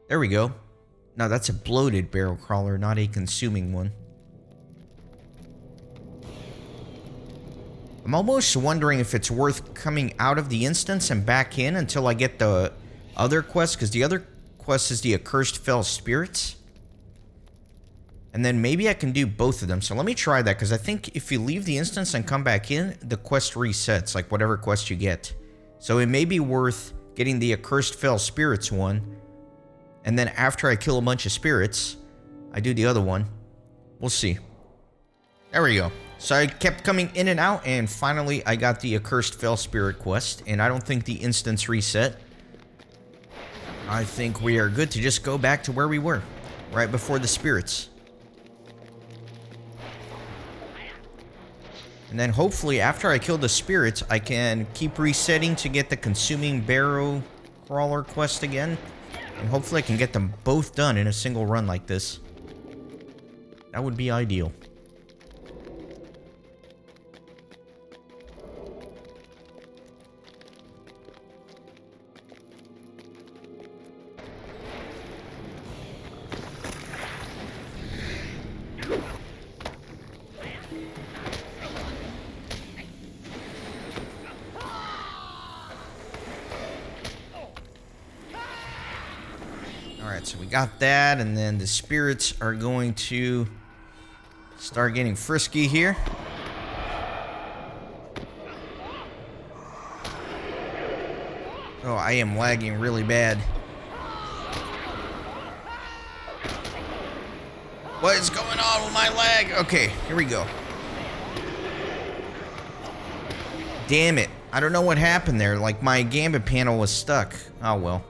[SPEAKER 1] There we go. No, that's a bloated barrel crawler, not a consuming one. I'm almost wondering if it's worth coming out of the instance and back in until I get the other quest, because the other quest is the Accursed Fell Spirits. And then maybe I can do both of them. So let me try that, because I think if you leave the instance and come back in, the quest resets, like whatever quest you get. So it may be worth getting the Accursed Fell Spirits one. And then after I kill a bunch of spirits, I do the other one. We'll see. There we go. So I kept coming in and out, and finally I got the Accursed Fell Spirit quest. And I don't think the instance reset. I think we are good to just go back to where we were, right before the spirits. And then hopefully after I kill the spirits, I can keep resetting to get the Consuming Barrow Crawler quest again. And hopefully I can get them both done in a single run like this. That would be ideal. Alright, so we got that, and then the spirits are going to start getting frisky here. Oh, I am lagging really bad. What is going on with my lag? Okay, here we go. Damn it. I don't know what happened there. Like, my gambit panel was stuck. Oh, well.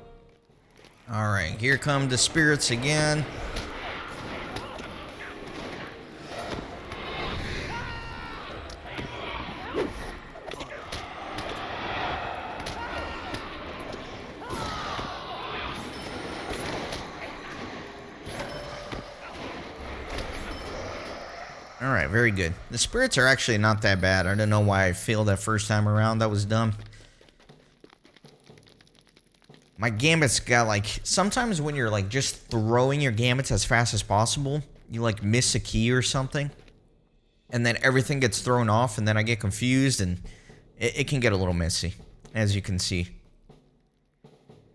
[SPEAKER 1] Alright, here come the spirits again. Alright, very good. The spirits are actually not that bad. I don't know why I failed that first time around. That was dumb. My gambits got, like, sometimes when you're, like, just throwing your gambits as fast as possible, you, like, miss a key or something. And then everything gets thrown off, and then I get confused, and it can get a little messy, as you can see.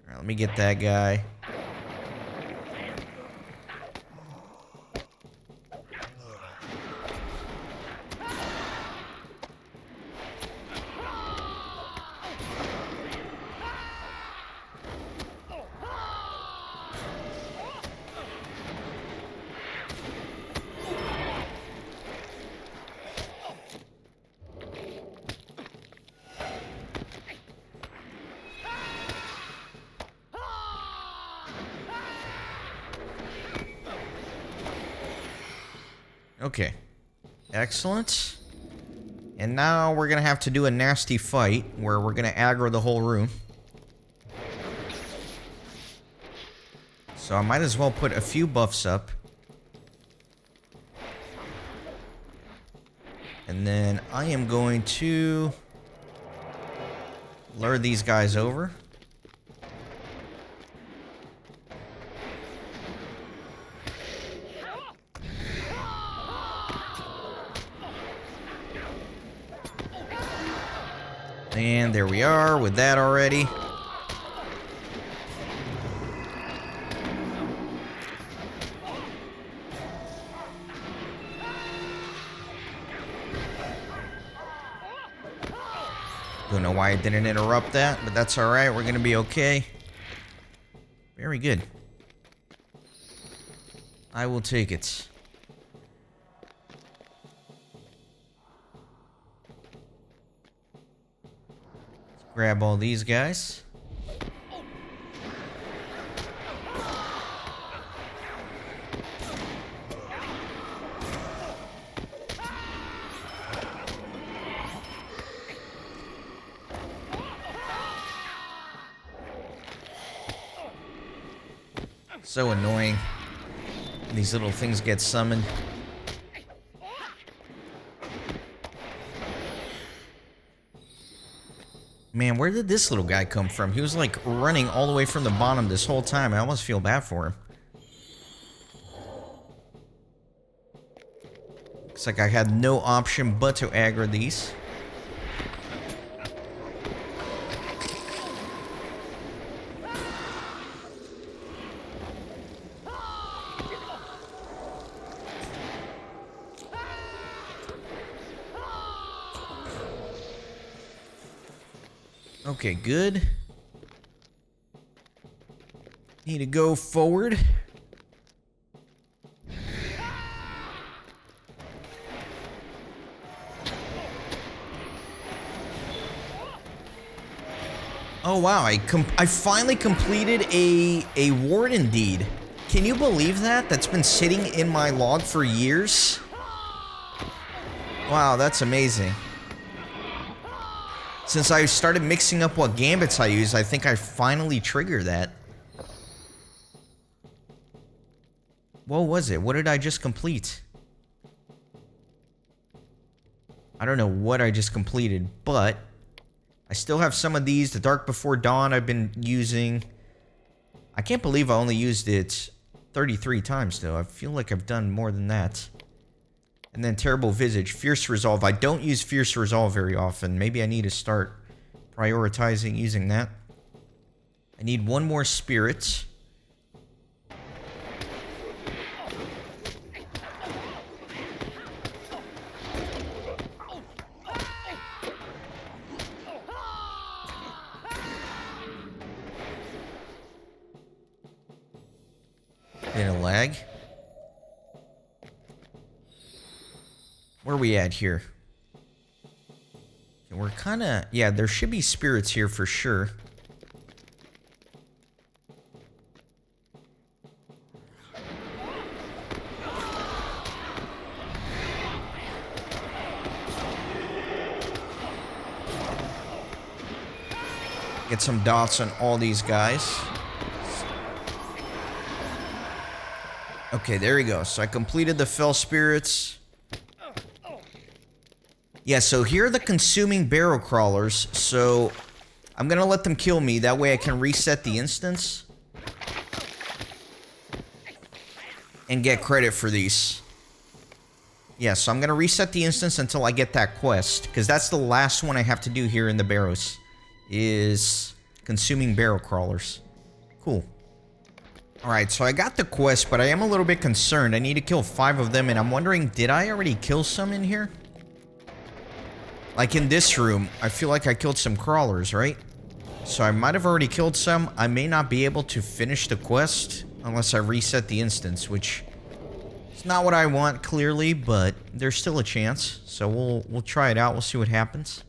[SPEAKER 1] Alright, let me get that guy. Okay. Excellent. And now we're gonna have to do a nasty fight where we're gonna aggro the whole room. So I might as well put a few buffs up. And then I am going to lure these guys over. And there we are with that already. Don't know why I didn't interrupt that, but that's alright. We're gonna be okay. Very good. I will take it. Grab all these guys. So annoying. These little things get summoned. Man, where did this little guy come from? He was like running all the way from the bottom this whole time. I almost feel bad for him. Looks like I had no option but to aggro these. Okay, good. Need to go forward. Oh wow, I finally completed a warden deed. Can you believe that? That's been sitting in my log for years. Wow, that's amazing. Since I started mixing up what gambits I use, I think I finally triggered that. What was it? What did I just complete? I don't know what I just completed, but I still have some of these. The Dark Before Dawn I've been using. I can't believe I only used it 33 times, though. I feel like I've done more than that. And then Terrible Visage, Fierce Resolve. I don't use Fierce Resolve very often. Maybe I need to start prioritizing using that. I need one more Spirit. Bit of lag. Where are we at here? Okay, we're kind of... Yeah, there should be spirits here for sure. Get some dots on all these guys. Okay, there we go. So I completed the Fell Spirits. Yeah, so here are the consuming barrow crawlers. So I'm going to let them kill me. That way I can reset the instance. And get credit for these. Yeah, so I'm going to reset the instance until I get that quest. Because that's the last one I have to do here in the barrows. Is consuming barrow crawlers. Cool. Alright, so I got the quest, but I am a little bit concerned. I need to kill 5 of them, and I'm wondering, did I already kill some in here? Like in this room, I feel like I killed some crawlers, right? So I might have already killed some. I may not be able to finish the quest unless I reset the instance, which is not what I want, clearly, but there's still a chance. So we'll try it out. We'll see what happens.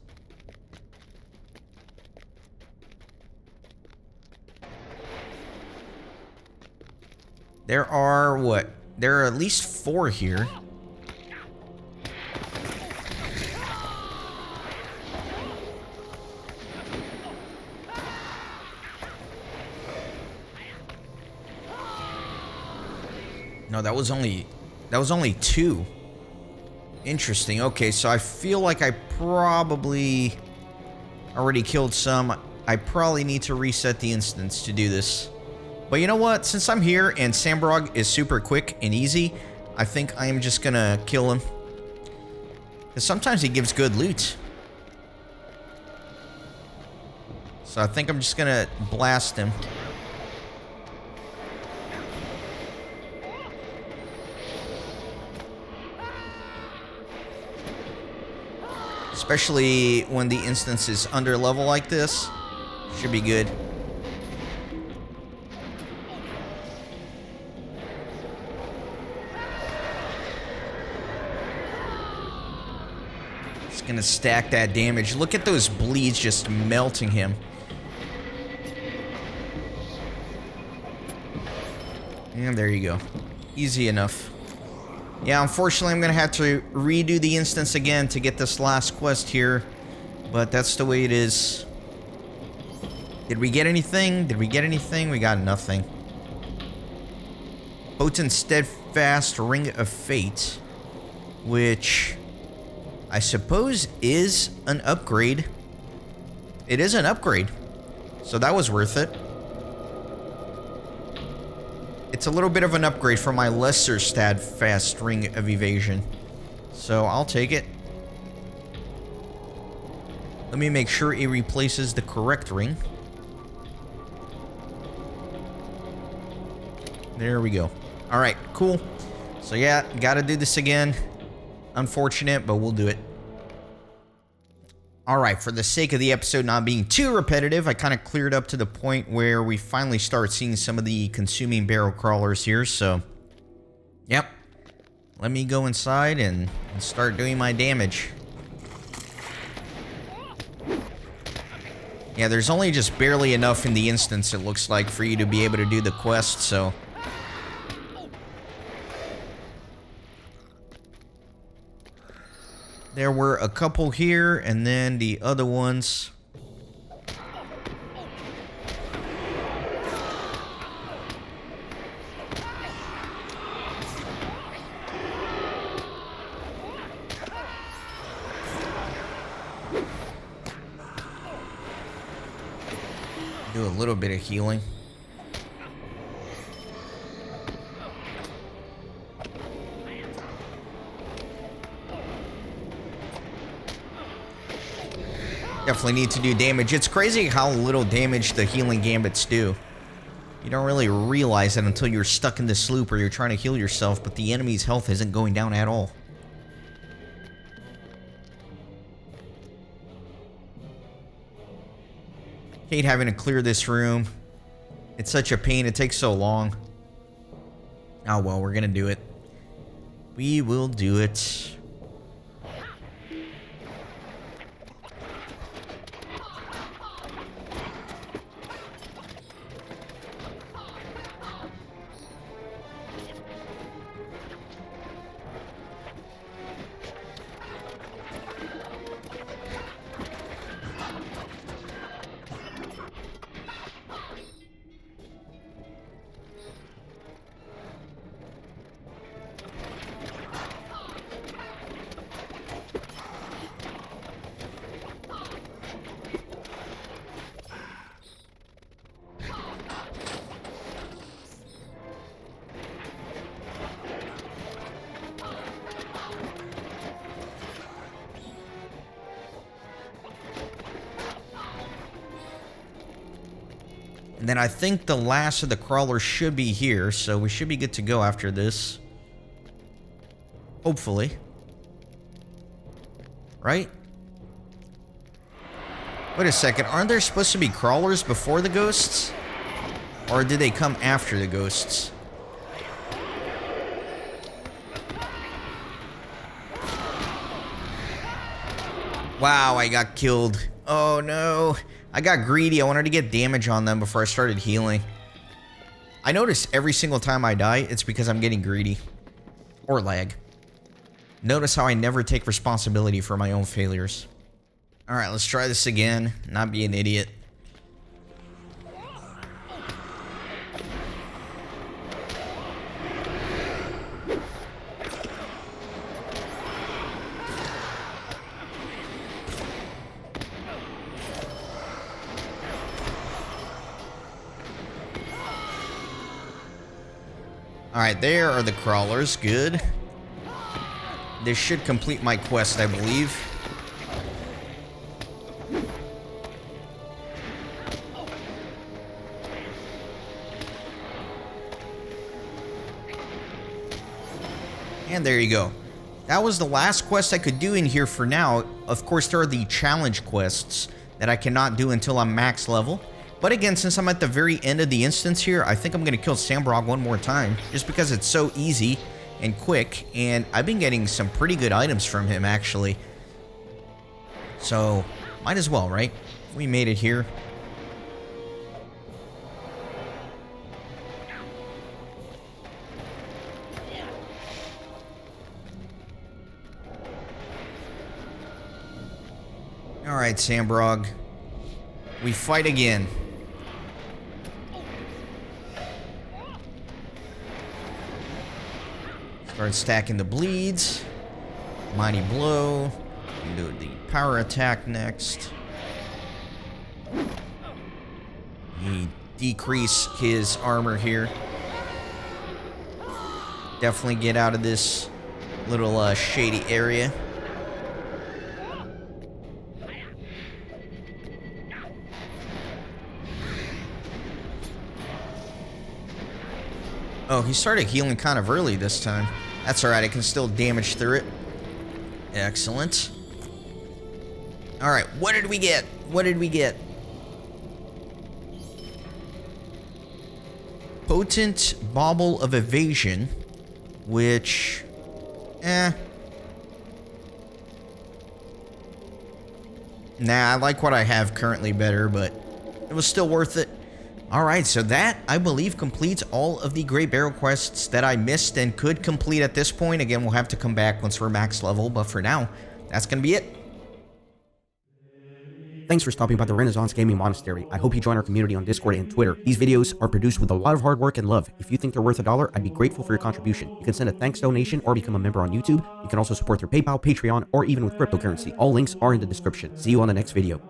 [SPEAKER 1] There are, what? There are at least 4 here. No, that was only 2. Interesting. Okay, so I feel like I probably already killed some. I probably need to reset the instance to do this. But you know what? Since I'm here and Sambrog is super quick and easy, I think I am just gonna kill him. Because sometimes he gives good loot. So I think I'm just gonna blast him. Especially when the instance is under level like this. Should be good. Just gonna stack that damage. Look at those bleeds just melting him. And there you go. Easy enough. Yeah, unfortunately, I'm going to have to redo the instance again to get this last quest here. But that's the way it is. Did we get anything? Did we get anything? We got nothing. Potent Steadfast Ring of Fate. Which I suppose is an upgrade. It is an upgrade. So that was worth it. It's a little bit of an upgrade from my lesser Steadfast Ring of Evasion. So I'll take it. Let me make sure it replaces the correct ring. There we go. Alright, cool. So yeah, gotta do this again. Unfortunate, but we'll do it. Alright, for the sake of the episode not being too repetitive, I kind of cleared up to the point where we finally start seeing some of the consuming barrel crawlers here, so... Yep. Let me go inside and start doing my damage. Yeah, there's only just barely enough in the instance, it looks like, for you to be able to do the quest, so... There were a couple here, and then the other ones. Do a little bit of healing. Definitely need to do damage. It's crazy how little damage the healing gambits do. You don't really realize it until you're stuck in this loop or you're trying to heal yourself, but the enemy's health isn't going down at all. Hate having to clear this room. It's such a pain. It takes so long. Oh well, we're gonna do it. We will do it. And then I think the last of the crawlers should be here, so we should be good to go after this. Hopefully. Right? Wait a second, aren't there supposed to be crawlers before the ghosts? Or did they come after the ghosts? Wow, I got killed. Oh no. I got greedy. I wanted to get damage on them before I started healing. I notice every single time I die, it's because I'm getting greedy. Or lag. Notice how I never take responsibility for my own failures. Alright, let's try this again. Not be an idiot. Alright, there are the crawlers. Good. This should complete my quest, I believe. And there you go. That was the last quest I could do in here for now. Of course, there are the challenge quests that I cannot do until I'm max level. But again, since I'm at the very end of the instance here, I think I'm going to kill Sambrog one more time. Just because it's so easy and quick. And I've been getting some pretty good items from him, actually. So, might as well, right? We made it here. Alright, Sambrog. We fight again. Start stacking the bleeds. Mighty blow. We do the power attack next. We decrease his armor here. Definitely get out of this little shady area. Oh, he started healing kind of early this time. That's alright, I can still damage through it. Excellent. Alright, what did we get? What did we get? Potent Bauble of Evasion, which... Nah, I like what I have currently better, but it was still worth it. Alright, so that, I believe, completes all of the Great Barrow quests that I missed and could complete at this point. Again, we'll have to come back once we're max level, but for now, that's going to be it.
[SPEAKER 3] Thanks for stopping by the Renaissance Gaming Monastery. I hope you join our community on Discord and Twitter. These videos are produced with a lot of hard work and love. If you think they're worth $1, I'd be grateful for your contribution. You can send a thanks donation or become a member on YouTube. You can also support through PayPal, Patreon, or even with cryptocurrency. All links are in the description. See you on the next video.